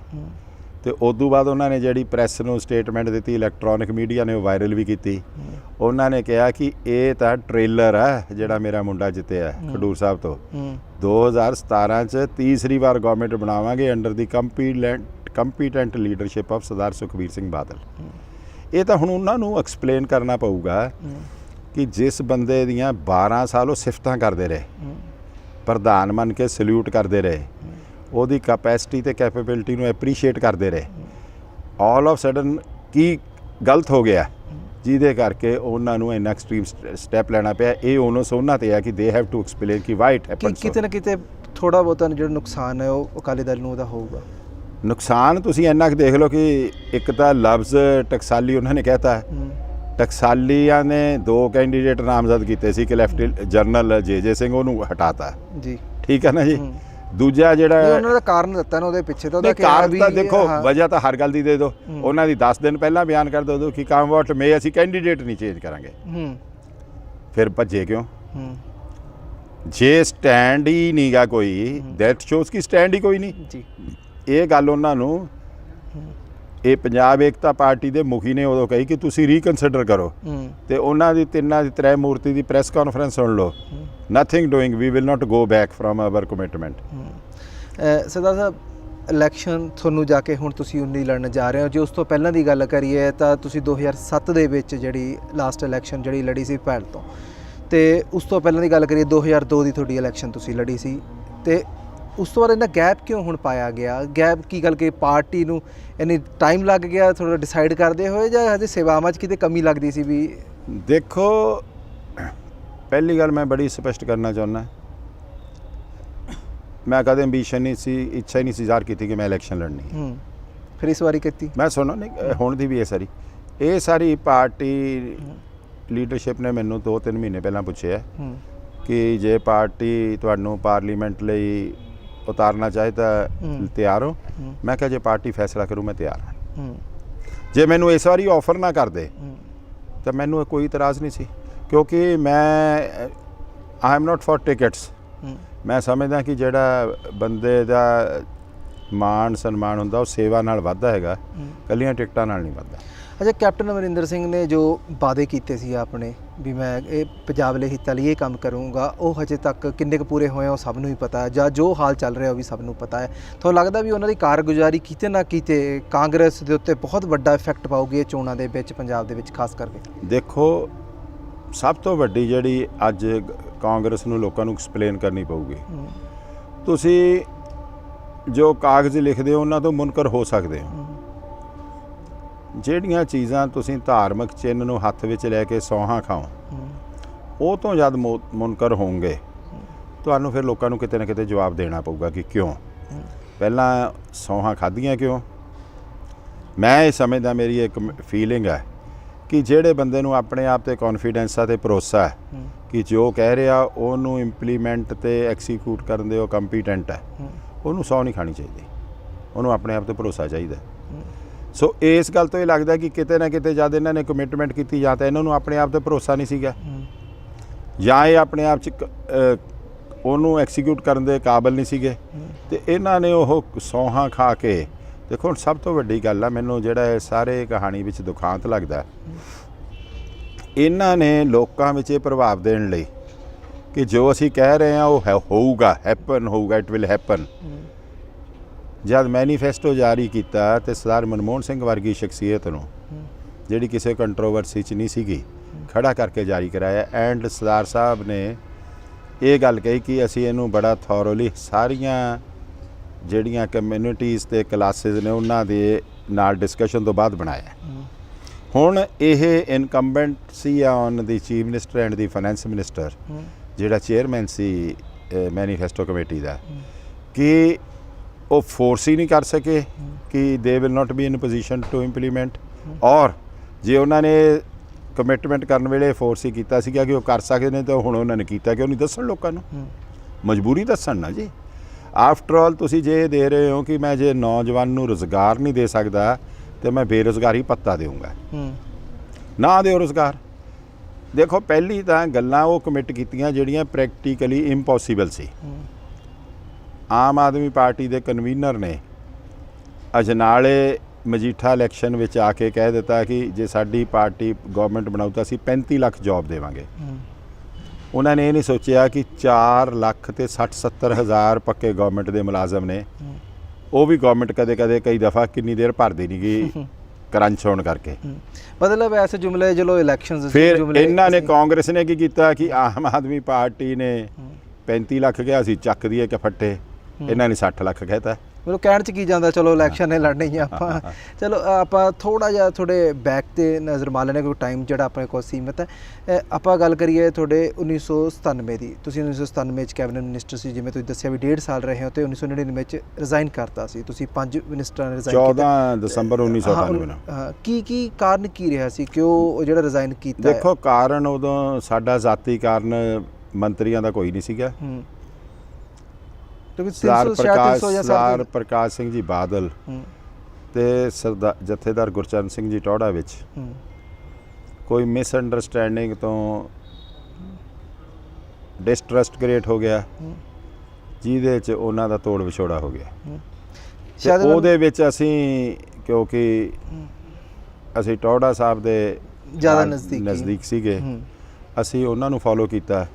ਤੇ ਉਦੋਂ ਬਾਅਦ ਉਹਨਾਂ ਨੇ ਜਿਹੜੀ ਪ੍ਰੈਸ ਨੂੰ ਸਟੇਟਮੈਂਟ ਦਿੱਤੀ, ਇਲੈਕਟ੍ਰੋਨਿਕ ਮੀਡੀਆ ਨੇ ਉਹ ਵਾਇਰਲ ਵੀ ਕੀਤੀ। ਉਹਨਾਂ ਨੇ ਕਿਹਾ ਕਿ ਇਹ ਤਾਂ ਟ੍ਰੇਲਰ ਹੈ ਜਿਹੜਾ ਮੇਰਾ ਮੁੰਡਾ ਜਿੱਤਿਆ ਖਡੂਰ ਸਾਹਿਬ ਤੋਂ। 2017 'ਚ ਤੀਸਰੀ ਵਾਰ ਗਵਰਨਮੈਂਟ ਬਣਾਵਾਂਗੇ under the competent leadership of Sardar Sukhbir Singh Badal. ਇਹ ਤਾਂ ਹੁਣ ਉਹਨਾਂ ਨੂੰ ਐਕਸਪਲੇਨ ਕਰਨਾ ਪਊਗਾ ਕਿ ਜਿਸ ਬੰਦੇ ਦੀਆਂ 12 ਸਾਲ ਉਹ ਸਿਫਤਾਂ ਕਰਦੇ ਰਹੇ, ਪ੍ਰਧਾਨ ਮੰਨ ਕੇ ਸਲੂਟ ਕਰਦੇ ਰਹੇ, ਉਹਦੀ ਕੈਪੈਸਿਟੀ ਤੇ ਕੈਪੇਬਿਲਿਟੀ ਨੂੰ ਐਪਰੀਸ਼ੀਏਟ ਕਰਦੇ ਰਹੇ, ਆਲ ਆਫ ਸਡਨ ਕੀ ਗਲਤ ਹੋ ਗਿਆ ਜਿਹਦੇ ਕਰਕੇ ਉਹਨਾਂ ਨੂੰ ਇੰਨਾ ਐਕਸਟ੍ਰੀਮ ਸਟੈਪ ਲੈਣਾ ਪਿਆ। ਇਹ ਉਹਨਾਂ ਤੇ ਹੈ ਕਿ ਦੇ ਹੈਵ ਟੂ ਐਕਸਪਲੇਨ ਕਿ ਵਾਈ ਇਟ ਹੈਪਨਡ। ਕਿਤੇ ਨਾ ਕਿਤੇ ਥੋੜਾ ਬਹੁਤਾ ਜਿਹੜਾ ਨੁਕਸਾਨ ਹੈ ਉਹ ਅਕਾਲੀ ਦਲ ਨੂੰ ਉਹਦਾ ਹੋਊਗਾ। ਨੁਕਸਾਨ ਤੁਸੀਂ ਇੰਨਾ ਕੁ ਦੇਖ ਲਓ ਕਿ ਇੱਕ ਤਾਂ ਲਫ਼ਜ਼ ਟਕਸਾਲੀ ਉਹਨਾਂ ਨੇ ਕਹਿਤਾ, ਟਕਸਾਲੀਆਂ ਨੇ 2 ਕੈਂਡੀਡੇਟ ਨਾਮਜ਼ਦ ਕੀਤੇ ਸੀ ਕਿ ਲੈਫਟ ਜਨਰਲ ਜੇ ਸਿੰਘ, ਉਹਨੂੰ ਹਟਾਤਾ ਜੀ, ਠੀਕ ਹੈ ਨਾ ਜੀ। ਦੂਜਾ ਜਿਹੜਾ ਉਹਨਾਂ ਦਾ ਕਾਰਨ ਦਿੱਤਾ ਨਾ ਉਹਦੇ ਪਿੱਛੇ, ਤਾਂ ਉਹਦਾ ਕਾਰਨ ਤਾਂ ਦੇਖੋ, ਵਜ੍ਹਾ ਤਾਂ ਹਰ ਗੱਲ ਦੀ ਦੇ ਦਿਓ। ਉਹਨਾਂ ਦੀ 10 ਦਿਨ ਪਹਿਲਾਂ ਬਿਆਨ ਕਰ ਦਿਓ ਕਿ ਕਮ ਵਾਟ ਮੇ ਅਸੀਂ ਕੈਂਡੀਡੇਟ ਨਹੀਂ ਚੇਂਜ ਕਰਾਂਗੇ। ਫਿਰ ਭੱਜੇ ਕਿਉਂ? ਜੇ ਸਟੈਂਡ ਹੀ ਨਹੀਂਗਾ ਕੋਈ, ਦੈਟ ਸ਼ੋਜ਼ ਕਿ ਸਟੈਂਡ ਹੀ ਕੋਈ ਨਹੀਂ ਜੀ। ਇਹ ਗੱਲ ਉਹਨਾਂ ਨੂੰ ਇਹ ਪੰਜਾਬ ਏਕਤਾ ਪਾਰਟੀ ਦੇ ਮੁਖੀ ਨੇ ਉਦੋਂ ਕਹੀ ਕਿ ਤੁਸੀਂ ਰੀਕਨਸੀਡਰ ਕਰੋ, ਤੇ ਉਹਨਾਂ ਦੀ ਤਿੰਨਾਂ ਦੀ ਤ੍ਰੈ ਮੂਰਤੀ ਦੀ ਪ੍ਰੈਸ ਕਾਨਫਰੰਸ ਸੁਣ ਲਓ। Nothing doing, we will not go back from our commitment. ਸਰਦਾਰ ਸਾਹਿਬ, ਇਲੈਕਸ਼ਨ ਤੁਹਾਨੂੰ ਜਾ ਕੇ ਹੁਣ ਤੁਸੀਂ 19 ਲੜਨ ਜਾ ਰਹੇ ਹੋ। ਜੇ ਉਸ ਤੋਂ ਪਹਿਲਾਂ ਦੀ ਗੱਲ ਕਰੀਏ ਤਾਂ ਤੁਸੀਂ 2007 ਦੇ ਵਿੱਚ ਜਿਹੜੀ ਲਾਸਟ ਇਲੈਕਸ਼ਨ ਜਿਹੜੀ ਲੜੀ ਸੀ ਭੈਲ ਤੋਂ, ਤੇ ਉਸ ਤੋਂ ਪਹਿਲਾਂ ਦੀ ਗੱਲ ਕਰੀਏ 2002 ਦੀ ਤੁਹਾਡੀ ਇਲੈਕਸ਼ਨ ਤੁਸੀਂ ਲੜੀ ਸੀ, ਤੇ ਉਸ ਤੋਂ ਬਾਅਦ ਇੰਨਾ ਗੈਪ ਕਿਉਂ ਹੁਣ ਪਾਇਆ ਗਿਆ? ਗੈਪ ਕੀ ਗੱਲ ਕਿ ਪਾਰਟੀ ਨੂੰ ਇੰਨੀ ਟਾਈਮ ਲੱਗ ਗਿਆ ਥੋੜਾ ਡਿਸਾਈਡ ਕਰਦੇ ਹੋਏ, ਜਾਂ ਹਜੇ ਸੇਵਾਵਾਂ 'ਚ ਕਿਤੇ ਕਮੀ ਲੱਗਦੀ ਸੀ? ਵੀ ਦੇਖੋ, ਪਹਿਲੀ ਗੱਲ ਮੈਂ ਬੜੀ ਸਪਸ਼ਟ ਕਰਨਾ ਚਾਹੁੰਦਾ, ਮੈਂ ਕਦੇ ਐਂਬੀਸ਼ਨ ਨਹੀਂ ਸੀ, ਇੱਛਾ ਹੀ ਨਹੀਂ ਸੀ ਜ਼ਾਹਰ ਕੀਤੀ ਕਿ ਮੈਂ ਇਲੈਕਸ਼ਨ ਲੜਨੀ। ਫਿਰ ਇਸ ਵਾਰੀ ਕੀਤੀ? ਮੈਂ ਸੁਣੋ, ਨਹੀਂ ਹੁਣ ਦੀ ਵੀ ਇਹ ਸਾਰੀ ਪਾਰਟੀ ਲੀਡਰਸ਼ਿਪ ਨੇ ਮੈਨੂੰ 2-3 ਮਹੀਨੇ ਪਹਿਲਾਂ ਪੁੱਛਿਆ ਕਿ ਜੇ ਪਾਰਟੀ ਤੁਹਾਨੂੰ ਪਾਰਲੀਮੈਂਟ ਲਈ ਉਤਾਰਨਾ ਚਾਹੇ ਤਾਂ ਤਿਆਰ ਹੋ? ਮੈਂ ਕਿਹਾ ਜੇ ਪਾਰਟੀ ਫੈਸਲਾ ਕਰੂ ਮੈਂ ਤਿਆਰ ਹਾਂ। ਜੇ ਮੈਨੂੰ ਇਸ ਵਾਰੀ ਆਫਰ ਨਾ ਕਰਦੇ ਤਾਂ ਮੈਨੂੰ ਕੋਈ ਇਤਰਾਜ਼ ਨਹੀਂ ਸੀ, ਕਿਉਂਕਿ ਮੈਂ I am not for tickets. ਮੈਂ ਸਮਝਦਾ ਕਿ ਜਿਹੜਾ ਬੰਦੇ ਦਾ ਮਾਣ ਸਨਮਾਨ ਹੁੰਦਾ ਉਹ ਸੇਵਾ ਨਾਲ ਵੱਧਦਾ ਹੈਗਾ, ਕੱਲੀਆਂ ਟਿਕਟਾਂ ਨਾਲ ਨਹੀਂ ਵੱਧਦਾ। ਅੱਛਾ, ਕੈਪਟਨ ਅਮਰਿੰਦਰ ਸਿੰਘ ਨੇ ਜੋ ਵਾਅਦੇ ਕੀਤੇ ਸੀ ਆਪਣੇ ਵੀ ਮੈਂ ਇਹ ਪੰਜਾਬ ਲਈ ਹਿੱਤਾਂ ਲਈ ਇਹ ਕੰਮ ਕਰੂੰਗਾ, ਉਹ ਹਜੇ ਤੱਕ ਕਿੰਨੇ ਕੁ ਪੂਰੇ ਹੋਏ ਉਹ ਸਭ ਨੂੰ ਹੀ ਪਤਾ ਹੈ, ਜਾਂ ਜੋ ਹਾਲ ਚੱਲ ਰਿਹਾ ਉਹ ਵੀ ਸਭ ਨੂੰ ਪਤਾ ਹੈ। ਤੁਹਾਨੂੰ ਲੱਗਦਾ ਵੀ ਉਹਨਾਂ ਦੀ ਕਾਰਗੁਜ਼ਾਰੀ ਕਿਤੇ ਨਾ ਕਿਤੇ ਕਾਂਗਰਸ ਦੇ ਉੱਤੇ ਬਹੁਤ ਵੱਡਾ ਇਫੈਕਟ ਪਾਊਗੀ ਇਹ ਚੋਣਾਂ ਦੇ ਵਿੱਚ, ਪੰਜਾਬ ਦੇ ਵਿੱਚ ਖਾਸ ਕਰਕੇ? ਦੇਖੋ, ਸਭ ਤੋਂ ਵੱਡੀ ਜਿਹੜੀ ਅੱਜ ਕਾਂਗਰਸ ਨੂੰ ਲੋਕਾਂ ਨੂੰ ਐਕਸਪਲੇਨ ਕਰਨੀ ਪਊਗੀ, ਤੁਸੀਂ ਜੋ ਕਾਗਜ਼ ਲਿਖਦੇ ਹੋ ਉਹਨਾਂ ਤੋਂ ਮੁਨਕਰ ਹੋ ਸਕਦੇ ਹੋ। ਜਿਹੜੀਆਂ ਚੀਜ਼ਾਂ ਤੁਸੀਂ ਧਾਰਮਿਕ ਚਿੰਨ੍ਹ ਨੂੰ ਹੱਥ ਵਿੱਚ ਲੈ ਕੇ ਸੌਹਾਂ ਖਾਓ, ਉਹ ਤੋਂ ਜਦ ਮੁਨਕਰ ਹੋਣਗੇ ਤੁਹਾਨੂੰ ਫਿਰ ਲੋਕਾਂ ਨੂੰ ਕਿਤੇ ਨਾ ਕਿਤੇ ਜਵਾਬ ਦੇਣਾ ਪਊਗਾ ਕਿ ਕਿਉਂ ਪਹਿਲਾਂ ਸੌਹਾਂ ਖਾਧੀਆਂ ਕਿਉਂ। ਮੈਂ ਇਹ ਸਮਝਦਾ, ਮੇਰੀ ਇੱਕ ਫੀਲਿੰਗ ਹੈ ਕਿ ਜਿਹੜੇ ਬੰਦੇ ਨੂੰ ਆਪਣੇ ਆਪ 'ਤੇ ਕੌਨਫੀਡੈਂਸ ਆ ਅਤੇ ਭਰੋਸਾ ਹੈ ਕਿ ਜੋ ਕਹਿ ਰਿਹਾ ਉਹਨੂੰ ਇੰਪਲੀਮੈਂਟ ਅਤੇ ਐਕਸੀਕਿਊਟ ਕਰਨ ਦੇ ਉਹ ਕੰਪੀਟੈਂਟ ਹੈ, ਉਹਨੂੰ ਸੌ ਨਹੀਂ ਖਾਣੀ ਚਾਹੀਦੀ, ਉਹਨੂੰ ਆਪਣੇ ਆਪ 'ਤੇ ਭਰੋਸਾ ਚਾਹੀਦਾ। ਸੋ ਇਸ ਗੱਲ ਤੋਂ ਇਹ ਲੱਗਦਾ ਕਿ ਕਿਤੇ ਨਾ ਕਿਤੇ ਜਦ ਇਹਨਾਂ ਨੇ ਕਮਿਟਮੈਂਟ ਕੀਤੀ, ਜਾਂ ਤਾਂ ਇਹਨਾਂ ਨੂੰ ਆਪਣੇ ਆਪ 'ਤੇ ਭਰੋਸਾ ਨਹੀਂ ਸੀਗਾ, ਜਾਂ ਇਹ ਆਪਣੇ ਆਪ 'ਚ ਉਹਨੂੰ ਐਕਸੀਕਿਊਟ ਕਰਨ ਦੇ ਕਾਬਲ ਨਹੀਂ ਸੀਗੇ, ਅਤੇ ਇਹਨਾਂ ਨੇ ਉਹ ਸੌਹਾਂ ਖਾ ਕੇ। ਦੇਖੋ, ਹੁਣ ਸਭ ਤੋਂ ਵੱਡੀ ਗੱਲ ਆ ਮੈਨੂੰ ਜਿਹੜਾ ਇਹ ਸਾਰੇ ਕਹਾਣੀ ਵਿੱਚ ਦੁਖਾਂਤ ਲੱਗਦਾ, ਇਹਨਾਂ ਨੇ ਲੋਕਾਂ ਵਿੱਚ ਇਹ ਪ੍ਰਭਾਵ ਦੇਣ ਲਈ ਕਿ ਜੋ ਅਸੀਂ ਕਹਿ ਰਹੇ ਹਾਂ ਉਹ ਹੋਊਗਾ, ਹੈਪਨ ਹੋਊਗਾ, ਇਟ ਵਿਲ ਹੈਪਨ। ਜਦ ਮੈਨੀਫੈਸਟੋ ਜਾਰੀ ਕੀਤਾ ਤੇ ਸਰਦਾਰ ਮਨਮੋਹਨ ਸਿੰਘ ਵਰਗੀ ਸ਼ਖਸੀਅਤ ਨੂੰ, ਜਿਹੜੀ ਕਿਸੇ ਕੰਟਰੋਵਰਸੀ 'ਚ ਨਹੀਂ ਸੀਗੀ, ਖੜਾ ਕਰਕੇ ਜਾਰੀ ਕਰਾਇਆ, ਐਂਡ ਸਰਦਾਰ ਸਾਹਿਬ ਨੇ ਇਹ ਗੱਲ ਕਹੀ ਕਿ ਅਸੀਂ ਇਹਨੂੰ ਬੜਾ ਥੋਰੋਲੀ ਸਾਰੀਆਂ ਜਿਹੜੀਆਂ ਕਮਿਊਨਿਟੀਜ਼ ਤੇ ਕਲਾਸਿਸ ਨੇ ਉਹਨਾਂ ਦੇ ਨਾਲ ਡਿਸਕਸ਼ਨ ਤੋਂ ਬਾਅਦ ਬਣਾਇਆ। ਹੁਣ ਇਹ ਇਨਕੰਬੈਂਟ ਸੀ on the chief minister and the finance minister ਜਿਹੜਾ ਚੇਅਰਮੈਨ ਸੀ ਮੈਨੀਫੈਸਟੋ ਕਮੇਟੀ ਦਾ, ਕਿ ਉਹ ਫੋਰਸ ਹੀ ਨਹੀਂ ਕਰ ਸਕੇ ਕਿ they will not be in position to implement, or ਜੇ ਉਹਨਾਂ ਨੇ ਕਮਿਟਮੈਂਟ ਕਰਨ ਵੇਲੇ ਫੋਰਸ ਹੀ ਕੀਤਾ ਸੀਗਾ ਕਿ ਉਹ ਕਰ ਸਕਦੇ ਨੇ, ਤਾਂ ਹੁਣ ਉਹਨਾਂ ਨੇ ਕੀਤਾ ਕਿਉਂ ਨਹੀਂ ਦੱਸਣ ਲੋਕਾਂ ਨੂੰ? ਮਜਬੂਰੀ ਦੱਸਣ ਨਾ ਜੀ। ਆਫਟਰ ਆਲ ਤੁਸੀਂ ਜੇ ਦੇ ਰਹੇ ਹੋ ਕਿ ਮੈਂ ਜੇ ਨੌਜਵਾਨ ਨੂੰ ਰੁਜ਼ਗਾਰ ਨਹੀਂ ਦੇ ਸਕਦਾ ਤੇ ਮੈਂ ਬੇਰੁਜ਼ਗਾਰੀ ਭੱਤਾ ਦੇਵਾਂਗਾ, ਨਾ ਦਿਓ ਰੁਜ਼ਗਾਰ। ਦੇਖੋ ਪਹਿਲੀ ਤਾਂ ਗੱਲਾਂ ਉਹ ਕਮਿਟ ਕੀਤੀਆਂ ਜਿਹੜੀਆਂ ਪ੍ਰੈਕਟੀਕਲੀ ਇੰਪੋਸੀਬਲ ਸੀ। ਆਮ ਆਦਮੀ ਪਾਰਟੀ ਦੇ ਕਨਵੀਨਰ ਨੇ ਅਜਨਾਲੇ ਮਜੀਠਾ ਇਲੈਕਸ਼ਨ ਵਿੱਚ ਆ ਕੇ ਕਹਿ ਦਿੱਤਾ ਕਿ ਜੇ ਸਾਡੀ ਪਾਰਟੀ ਗਵਰਨਮੈਂਟ ਬਣਾਊ ਤਾਂ ਅਸੀਂ 35 ਲੱਖ ਜੌਬ ਦੇਵਾਂਗੇ। ਉਹਨਾਂ ਨੇ ਇਹ ਨਹੀਂ ਸੋਚਿਆ ਕਿ 4 ਲੱਖ ਤੇ 60-70 ਹਜ਼ਾਰ ਪੱਕੇ ਗਵਰਨਮੈਂਟ ਦੇ ਮੁਲਾਜ਼ਮ ਨੇ, ਉਹ ਵੀ ਗਵਰਨਮੈਂਟ ਕਦੇ ਕਈ ਦਫਾ ਕਿੰਨੀ ਦੇਰ ਭਰਦੀ ਨਹੀਂ ਗਈ ਕਰੰਚ ਹੋਣ ਕਰਕੇ। ਮਤਲਬ ਐਸੇ ਜੁਮਲੇ ਚਲੋ ਇਲੈਕਸ਼ਨਸ ਫਿਰ ਇਹਨਾਂ ਨੇ ਕਾਂਗਰਸ ਨੇ ਕੀ ਕੀਤਾ ਕਿ ਆਮ ਆਦਮੀ ਪਾਰਟੀ ਨੇ 35 ਲੱਖ ਕਿਹਾ ਸੀ ਚੱਕ ਦੀਏ ਕਿ ਫੱਟੇ, ਇਹਨਾਂ ਨੇ 60 ਲੱਖ ਕਹਿਤਾ। ਮਤਲਬ ਕਹਿਣ 'ਚ ਕੀ ਜਾਂਦਾ, ਚਲੋ ਇਲੈਕਸ਼ਨ ਨੇ ਲੜਨੇ ਹੀ ਆਪਾਂ। ਚਲੋ ਆਪਾਂ ਥੋੜ੍ਹਾ ਜਿਹਾ ਤੁਹਾਡੇ ਬੈਕ 'ਤੇ ਨਜ਼ਰ ਮਾਰ ਲੈਣੇ ਕਿਉਂਕਿ ਟਾਈਮ ਜਿਹੜਾ ਆਪਣੇ ਕੋਲ ਸੀਮਿਤ ਹੈ। ਆਪਾਂ ਗੱਲ ਕਰੀਏ ਤੁਹਾਡੇ 1997 ਦੀ, ਤੁਸੀਂ 1997 'ਚ ਕੈਬਨਿਟ ਮਿਨਿਸਟਰ ਸੀ, ਜਿਵੇਂ ਤੁਸੀਂ ਦੱਸਿਆ ਵੀ 1.5 ਸਾਲ ਰਹੇ ਹੋ, ਤੇ 1999 'ਚ ਰਿਜ਼ਾਈਨ ਕਰਤਾ ਸੀ ਤੁਸੀਂ। 5 ਮਿਨਿਸਟਰਾਂ ਨੇ ਰਿਜ਼ਾਈਨ ਕੀਤਾ 14 ਦਸੰਬਰ 1997 ਨੂੰ। ਕੀ ਕਾਰਨ ਕੀ ਰਿਹਾ ਸੀ ਕਿ ਉਹ ਜਿਹੜਾ ਰਿਜ਼ਾਈਨ ਕੀਤਾ? ਦੇਖੋ ਕਾਰਨ ਉਦੋਂ ਸਾਡਾ ਜ਼ਾਤੀ ਕਾਰਨ ਮੰਤਰੀਆਂ ਦਾ ਕੋਈ ਨਹੀਂ ਸੀਗਾ। ਸਰਦਾਰ ਪ੍ਰਕਾਸ਼ ਸਿੰਘ ਜੀ ਬਾਦਲ ਤੇ ਜਥੇਦਾਰ ਗੁਰਚਰਨ ਸਿੰਘ ਜੀ ਟੌੜਾ ਵਿੱਚ ਕੋਈ ਮਿਸਅੰਡਰਸਟੈਂਡਿੰਗ ਤੋਂ ਡਿਸਟਰਸਟ ਕ੍ਰੀਏਟ ਹੋ ਗਿਆ, ਜਿਹਦੇ 'ਚ ਉਹਨਾਂ ਦਾ ਤੋੜ ਵਿਛੋੜਾ ਹੋ ਗਿਆ। ਉਹਦੇ ਵਿੱਚ ਅਸੀਂ, ਕਿਉਂਕਿ ਅਸੀਂ ਟੌੜਾ ਸਾਹਿਬ ਦੇ ਜ਼ਿਆਦਾ ਨਜ਼ਦੀਕ ਸੀਗੇ, ਅਸੀਂ ਉਹਨਾਂ ਨੂੰ ਫੋਲੋ ਕੀਤਾ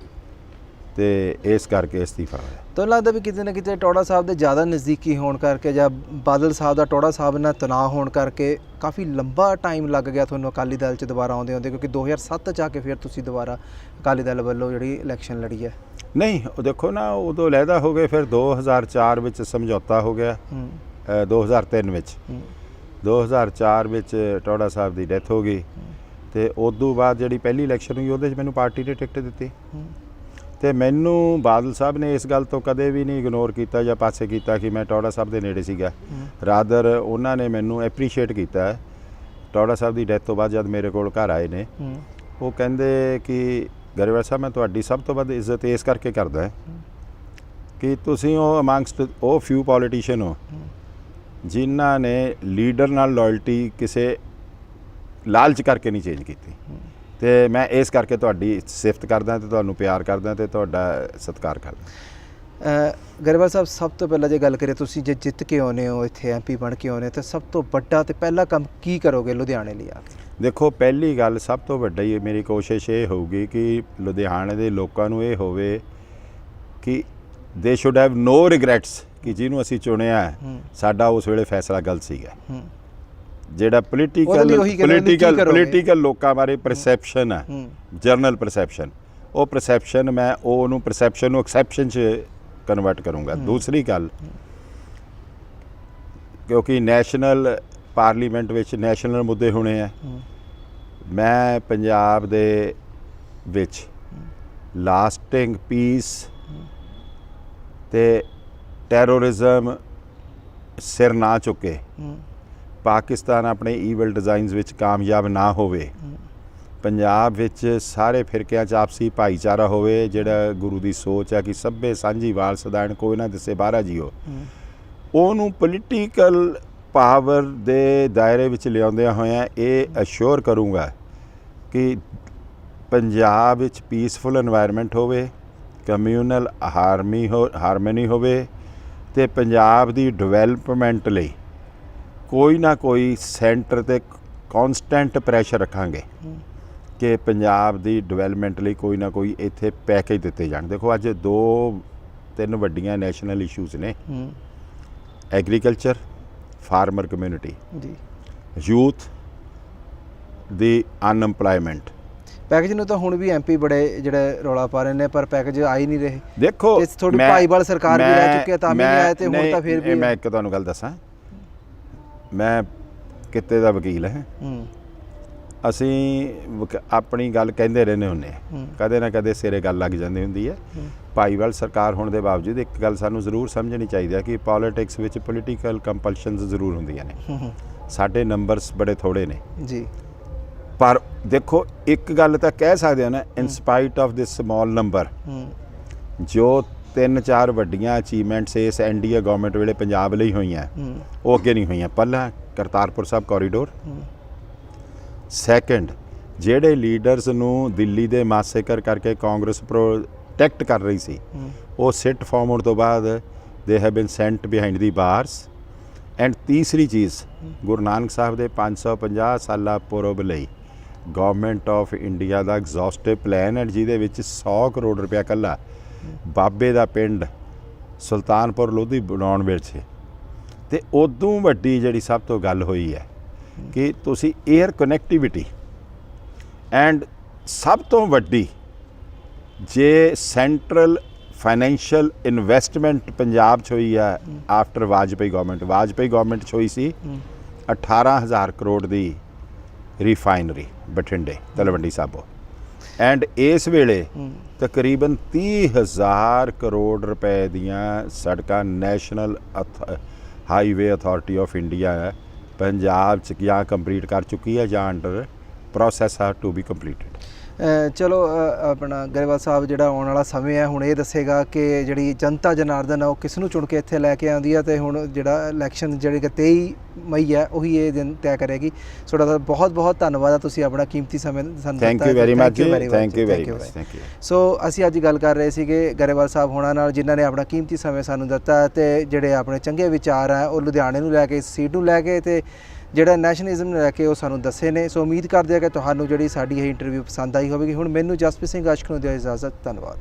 ਤੇ ਇਸ ਕਰਕੇ ਅਸਤੀਫਾ ਹੋਇਆ। ਤੁਹਾਨੂੰ ਲੱਗਦਾ ਵੀ ਕਿਤੇ ਨਾ ਕਿਤੇ ਟੌੜਾ ਸਾਹਿਬ ਦੇ ਜ਼ਿਆਦਾ ਨਜ਼ਦੀਕੀ ਹੋਣ ਕਰਕੇ ਜਾਂ ਬਾਦਲ ਸਾਹਿਬ ਦਾ ਟੌੜਾ ਸਾਹਿਬ ਨਾਲ ਤਣਾਅ ਹੋਣ ਕਰਕੇ ਕਾਫੀ ਲੰਬਾ ਟਾਈਮ ਲੱਗ ਗਿਆ ਤੁਹਾਨੂੰ ਅਕਾਲੀ ਦਲ 'ਚ ਦੁਬਾਰਾ ਆਉਂਦੇ ਕਿਉਂਕਿ 2007 'ਚ ਆ ਕੇ ਫਿਰ ਤੁਸੀਂ ਦੁਬਾਰਾ ਅਕਾਲੀ ਦਲ ਵੱਲੋਂ ਜਿਹੜੀ ਇਲੈਕਸ਼ਨ ਲੜੀ ਹੈ? ਨਹੀਂ, ਉਹ ਦੇਖੋ ਨਾ, ਉਦੋਂ ਲਹਿਦਾ ਹੋ ਗਏ, ਫਿਰ 2004 ਵਿੱਚ ਸਮਝੌਤਾ ਹੋ ਗਿਆ, 2003 ਵਿੱਚ 2004 ਵਿੱਚ ਟੌੜਾ ਸਾਹਿਬ ਦੀ ਡੈਥ ਹੋ ਗਈ, ਤੇ ਉਦੋਂ ਬਾਅਦ ਜਿਹੜੀ ਪਹਿਲੀ ਇਲੈਕਸ਼ਨ ਹੋਈ ਉਹਦੇ 'ਚ ਮੈਨੂੰ ਪਾਰਟੀ ਨੇ ਟਿਕਟ ਦਿੱਤੀ। ਤੇ ਮੈਨੂੰ ਬਾਦਲ ਸਾਹਿਬ ਨੇ ਇਸ ਗੱਲ ਤੋਂ ਕਦੇ ਵੀ ਨਹੀਂ ਇਗਨੋਰ ਕੀਤਾ ਜਾਂ ਪਾਸੇ ਕੀਤਾ ਕਿ ਮੈਂ ਟੌੜਾ ਸਾਹਿਬ ਦੇ ਨੇੜੇ ਸੀਗਾ। ਰਾਦਰ ਉਹਨਾਂ ਨੇ ਮੈਨੂੰ ਐਪਰੀਸ਼ੀਏਟ ਕੀਤਾ। ਟੌੜਾ ਸਾਹਿਬ ਦੀ ਡੈਥ ਤੋਂ ਬਾਅਦ ਜਦ ਮੇਰੇ ਕੋਲ ਘਰ ਆਏ ਨੇ, ਉਹ ਕਹਿੰਦੇ ਕਿ ਗਰੇਵਾਲ ਸਾਹਿਬ, ਮੈਂ ਤੁਹਾਡੀ ਸਭ ਤੋਂ ਵੱਧ ਇੱਜ਼ਤ ਇਸ ਕਰਕੇ ਕਰਦਾ ਕਿ ਤੁਸੀਂ ਉਹ ਅਮੰਗਸਟ ਉਹ ਫਿਊ ਪੋਲੀਟੀਸ਼ੀਅਨ ਹੋ ਜਿਨ੍ਹਾਂ ਨੇ ਲੀਡਰ ਨਾਲ ਲਾਇਲਟੀ ਕਿਸੇ ਲਾਲਚ ਕਰਕੇ ਨਹੀਂ ਚੇਂਜ ਕੀਤੀ, ਤੇ ਮੈਂ ਇਸ ਕਰਕੇ ਤੁਹਾਡੀ ਸਿਫਤ ਕਰਦਾ ਤੇ ਤੁਹਾਨੂੰ ਪਿਆਰ ਕਰਦਾ ਤੇ ਤੁਹਾਡਾ ਸਤਿਕਾਰ ਕਰਦਾ। ਗਰੇਵਾਲ ਸਾਹਿਬ, ਸਭ ਤੋਂ ਪਹਿਲਾਂ ਜੇ ਗੱਲ ਕਰੀਏ, ਤੁਸੀਂ ਜੇ ਜਿੱਤ ਕੇ ਆਉਂਦੇ ਹੋ ਇੱਥੇ MP ਬਣ ਕੇ ਆਉਂਦੇ ਤਾਂ ਸਭ ਤੋਂ ਵੱਡਾ ਤੇ ਪਹਿਲਾ ਕੰਮ ਕੀ ਕਰੋਗੇ ਲੁਧਿਆਣੇ ਲਈ ਆ ਕੇ? ਦੇਖੋ, ਪਹਿਲੀ ਗੱਲ ਸਭ ਤੋਂ ਵੱਡਾ ਹੀ ਮੇਰੀ ਕੋਸ਼ਿਸ਼ ਇਹ ਹੋਊਗੀ ਕਿ ਲੁਧਿਆਣੇ ਦੇ ਲੋਕਾਂ ਨੂੰ ਇਹ ਹੋਵੇ ਕਿ ਦੇ ਸ਼ੁੱਡ ਹੈਵ ਨੋ ਰਿਗਰੈਟਸ ਕਿ ਜਿਹਨੂੰ ਅਸੀਂ ਚੁਣਿਆ ਸਾਡਾ ਉਸ ਵੇਲੇ ਫੈਸਲਾ ਗਲਤ ਸੀਗਾ। ਜਿਹੜਾ ਪੋਲੀਟੀਕਲ ਲੋਕਾਂ ਬਾਰੇ ਪਰਸੈਪਸ਼ਨ ਹੈ, ਜਰਨਲ ਪਰਸੈਪਸ਼ਨ, ਉਹ ਪਰਸੈਪਸ਼ਨ ਮੈਂ ਉਹਨੂੰ ਪਰਸੈਪਸ਼ਨ ਨੂੰ ਐਕਸੈਪਸ਼ਨ 'ਚ ਕਨਵਰਟ ਕਰੂੰਗਾ। ਦੂਸਰੀ ਗੱਲ, ਕਿਉਂਕਿ ਨੈਸ਼ਨਲ ਪਾਰਲੀਮੈਂਟ ਵਿੱਚ ਨੈਸ਼ਨਲ ਮੁੱਦੇ ਹੋਣੇ ਹੈ, ਮੈਂ ਪੰਜਾਬ ਦੇ ਵਿੱਚ ਲਾਸਟਿੰਗ ਪੀਸ ਤੇ ਟੈਰੋਰਿਜ਼ਮ ਸਿਰ ਨਾ ਚੁੱਕੇ, ਪਾਕਿਸਤਾਨ ਆਪਣੇ ਈਵਲ ਡਿਜ਼ਾਈਨਸ ਵਿੱਚ ਕਾਮਯਾਬ ਨਾ ਹੋਵੇ, ਪੰਜਾਬ ਵਿੱਚ ਸਾਰੇ ਫਿਰਕਿਆਂ 'ਚ ਆਪਸੀ ਭਾਈਚਾਰਾ ਹੋਵੇ, ਜਿਹੜਾ ਗੁਰੂ ਦੀ ਸੋਚ ਹੈ ਕਿ ਸਭੇ ਸਾਂਝੀ ਵਾਲ ਸਦਾਇਣ ਕੋਈ ਨਾ ਦਿਸੇ ਬਾਹਰਾ ਜੀਓ, ਉਹਨੂੰ ਪੋਲੀਟੀਕਲ ਪਾਵਰ ਦੇ ਦਾਇਰੇ ਵਿੱਚ ਲਿਆਉਂਦਿਆਂ ਹੋਇਆਂ ਇਹ ਅਸ਼ੋਰ ਕਰੂੰਗਾ ਕਿ ਪੰਜਾਬ ਵਿੱਚ ਪੀਸਫੁਲ ਇਨਵਾਇਰਮੈਂਟ ਹੋਵੇ, ਕਮਿਊਨਲ ਹਾਰਮਨੀ ਹੋਵੇ, ਤੇ ਪੰਜਾਬ ਦੀ ਡਿਵੈਲਪਮੈਂਟ ਲਈ ਕੋਈ ਨਾ ਕੋਈ ਸੈਂਟਰ 'ਤੇ ਕੌਨਸਟੈਂਟ ਪ੍ਰੈਸ਼ਰ ਰੱਖਾਂਗੇ ਕਿ ਪੰਜਾਬ ਦੀ ਡਿਵੈਲਪਮੈਂਟ ਲਈ ਕੋਈ ਨਾ ਕੋਈ ਇੱਥੇ ਪੈਕੇਜ ਦਿੱਤੇ ਜਾਣ। ਦੇਖੋ, ਅੱਜ 2-3 ਵੱਡੀਆਂ ਨੈਸ਼ਨਲ ਇਸ਼ੂਜ਼ ਨੇ, ਐਗਰੀਕਲਚਰ, ਫਾਰਮਰ ਕਮਿਊਨਿਟੀ, ਯੂਥ ਦੀ ਅਨਐਮਪਲਾਇਮੈਂਟ, ਪੈਕੇਜ ਨੂੰ ਤਾਂ ਹੁਣ ਵੀ ਐਮਪੀ ਬੜੇ ਜਿਹੜੇ ਰੌਲਾ ਪਾ ਰਹੇ ਨੇ, ਪਰ ਪੈਕੇਜ ਆ ਹੀ ਨਹੀਂ ਰਹੇ। ਦੇਖੋ ਤੇ ਥੋੜੀ ਭਾਈਵਾਲ ਸਰਕਾਰ ਵੀ ਰਹਿ ਚੁੱਕੀ ਹੈ ਤਾਂ ਵੀ ਨਹੀਂ ਆਇਆ, ਤੇ ਹੁਣ ਤਾਂ ਫਿਰ ਵੀ ਮੈਂ ਇੱਕ ਤੁਹਾਨੂੰ ਗੱਲ ਦੱਸਾਂ, ਮੈਂ ਕਿਤੇ ਦਾ ਵਕੀਲ ਹਾਂ। ਅਸੀਂ ਆਪਣੀ ਗੱਲ ਕਹਿੰਦੇ ਰਹਿੰਦੇ ਹੁੰਦੇ ਹਾਂ, ਕਦੇ ਨਾ ਕਦੇ ਸਿਰੇ ਗੱਲ ਲੱਗ ਜਾਂਦੀ ਹੁੰਦੀ ਹੈ। ਭਾਈਵਾਲ ਸਰਕਾਰ ਹੋਣ ਦੇ ਬਾਵਜੂਦ ਇੱਕ ਗੱਲ ਸਾਨੂੰ ਜ਼ਰੂਰ ਸਮਝਣੀ ਚਾਹੀਦੀ ਹੈ ਕਿ ਪੋਲੀਟਿਕਸ ਵਿੱਚ ਪੋਲੀਟੀਕਲ ਕੰਪਲਸ਼ਨਸ ਜ਼ਰੂਰ ਹੁੰਦੀਆਂ ਨੇ। ਸਾਡੇ ਨੰਬਰਸ ਬੜੇ ਥੋੜੇ ਨੇ ਜੀ, ਪਰ ਦੇਖੋ ਇੱਕ ਗੱਲ ਤਾਂ ਕਹਿ ਸਕਦੇ ਹਾਂ ਨਾ, in spite of this small number, ਜੋ 3-4 ਵੱਡੀਆਂ ਅਚੀਵਮੈਂਟਸ ਇਸ ਐਨਡੀਏ ਗਵਰਨਮੈਂਟ ਵੇਲੇ ਪੰਜਾਬ ਲਈ ਹੋਈਆਂ, ਉਹ ਅੱਗੇ ਨਹੀਂ ਹੋਈਆਂ। ਪਹਿਲਾਂ ਕਰਤਾਰਪੁਰ ਸਾਹਿਬ ਕੋਰੀਡੋਰ, ਸੈਕੰਡ ਜਿਹੜੇ ਲੀਡਰਸ ਨੂੰ ਦਿੱਲੀ ਦੇ ਮਾਸੇਕਰ ਕਰਕੇ ਕਾਂਗਰਸ ਪ੍ਰੋਟੈਕਟ ਕਰ ਰਹੀ ਸੀ, ਉਹ ਸਿੱਟ ਫਾਰਮ ਹੋਣ ਤੋਂ ਬਾਅਦ they have been sent behind the bars. And ਤੀਸਰੀ ਚੀਜ਼, ਗੁਰੂ ਨਾਨਕ ਸਾਹਿਬ ਦੇ 550 ਸਾਲਾ ਪੁਰਬ ਲਈ ਗਵਰਨਮੈਂਟ ਆਫ ਇੰਡੀਆ ਦਾ ਐਗਜ਼ੌਸਟਿਵ ਪਲਾਨ ਹੈ, ਜਿਹਦੇ ਵਿੱਚ 100 ਕਰੋੜ ਰੁਪਇਆ ਇਕੱਲਾ ਬਾਬੇ ਦਾ ਪਿੰਡ ਸੁਲਤਾਨਪੁਰ ਲੋਧੀ ਬਣਾਉਣ ਵਿੱਚ। ਤੇ ਉਦੋਂ ਵੱਡੀ ਜਿਹੜੀ ਸਭ ਤੋਂ ਗੱਲ ਹੋਈ ਹੈ ਕਿ ਤੁਸੀਂ 에ਅਰ ਕਨੈਕਟੀਵਿਟੀ, ਐਂਡ ਸਭ ਤੋਂ ਵੱਡੀ ਜੇ ਸੈਂਟਰਲ ਫਾਈਨੈਂਸ਼ੀਅਲ ਇਨਵੈਸਟਮੈਂਟ ਪੰਜਾਬ 'ਚ ਹੋਈ ਹੈ ਆਫਟਰ ਵਾਜਪਾਈ ਗਵਰਨਮੈਂਟ 'ਚ ਹੋਈ ਸੀ 18,000 ਕਰੋੜ ਦੀ ਰਿਫਾਈਨਰੀ ਬਠਿੰਡੇ ਤਲਵੰਡੀ ਸਾਬੋ। ਐਂਡ ਇਸ ਵੇਲੇ ਤਕਰੀਬਨ 30,000 ਕਰੋੜ ਰੁਪਏ ਦੀਆਂ ਸੜਕਾਂ national highway authority of India ਹੈ ਪੰਜਾਬ 'ਚ ਜਾਂ ਕੰਪਲੀਟ ਕਰ ਚੁੱਕੀ ਹੈ ਜਾਂ ਅੰਡਰ ਪ੍ਰੋਸੈਸ ਹੈ ਟੂ ਬੀ ਕੰਪਲੀਟਡ। ਚਲੋ ਆਪਣਾ ਗਰੇਵਾਲ ਸਾਹਿਬ, ਜਿਹੜਾ ਆਉਣ ਵਾਲਾ ਸਮੇਂ ਹੈ ਹੁਣ ਇਹ ਦੱਸੇਗਾ ਕਿ ਜਿਹੜੀ ਜਨਤਾ ਜਨਾਰਦਨ ਹੈ ਉਹ ਕਿਸ ਨੂੰ ਚੁਣ ਕੇ ਇੱਥੇ ਲੈ ਕੇ ਆਉਂਦੀ ਹੈ, ਤੇ ਹੁਣ ਜਿਹੜਾ ਇਲੈਕਸ਼ਨ ਜਿਹੜੀ 23 ਮਈ ਹੈ ਉਹੀ ਇਹ ਦਿਨ ਤੈਅ ਕਰੇਗੀ। ਤੁਹਾਡਾ ਬਹੁਤ ਬਹੁਤ ਧੰਨਵਾਦ ਆ, ਤੁਸੀਂ ਆਪਣਾ ਕੀਮਤੀ ਸਮੇਂ ਸਾਨੂੰ ਦਿੱਤਾ। Thank you very much, thank you very much, thank you. So ਅਸੀਂ ਅੱਜ ਗੱਲ ਕਰ ਰਹੇ ਸੀਗੇ ਗਰੇਵਾਲ ਸਾਹਿਬ ਹੋਣਾ ਨਾਲ, ਜਿਨ੍ਹਾਂ ਨੇ ਆਪਣਾ ਕੀਮਤੀ ਸਮੇਂ ਸਾਨੂੰ ਦਿੱਤਾ, ਤੇ ਜਿਹੜੇ ਆਪਣੇ ਚੰਗੇ ਵਿਚਾਰ ਆ ਉਹ ਲੁਧਿਆਣੇ ਨੂੰ ਲੈ ਕੇ, ਇਸ ਸੀਟ ਨੂੰ ਲੈ ਕੇ, ਤੇ ਜਿਹੜਾ ਨੈਸ਼ਨਲਿਜ਼ਮ ਨੂੰ ਲੈ ਕੇ ਉਹ ਸਾਨੂੰ ਦੱਸੇ ਨੇ। ਸੋ ਉਮੀਦ ਕਰਦੇ ਹਾਂ ਕਿ ਤੁਹਾਨੂੰ ਜਿਹੜੀ ਸਾਡੀ ਇਹ ਇੰਟਰਵਿਊ ਪਸੰਦ ਆਈ ਹੋਵੇਗੀ। ਹੁਣ ਮੈਨੂੰ ਜਸਪ੍ਰੀਤ ਸਿੰਘ ਆਸ਼ਕ ਨੂੰ ਦਿਓ ਇਜਾਜ਼ਤ। ਧੰਨਵਾਦ।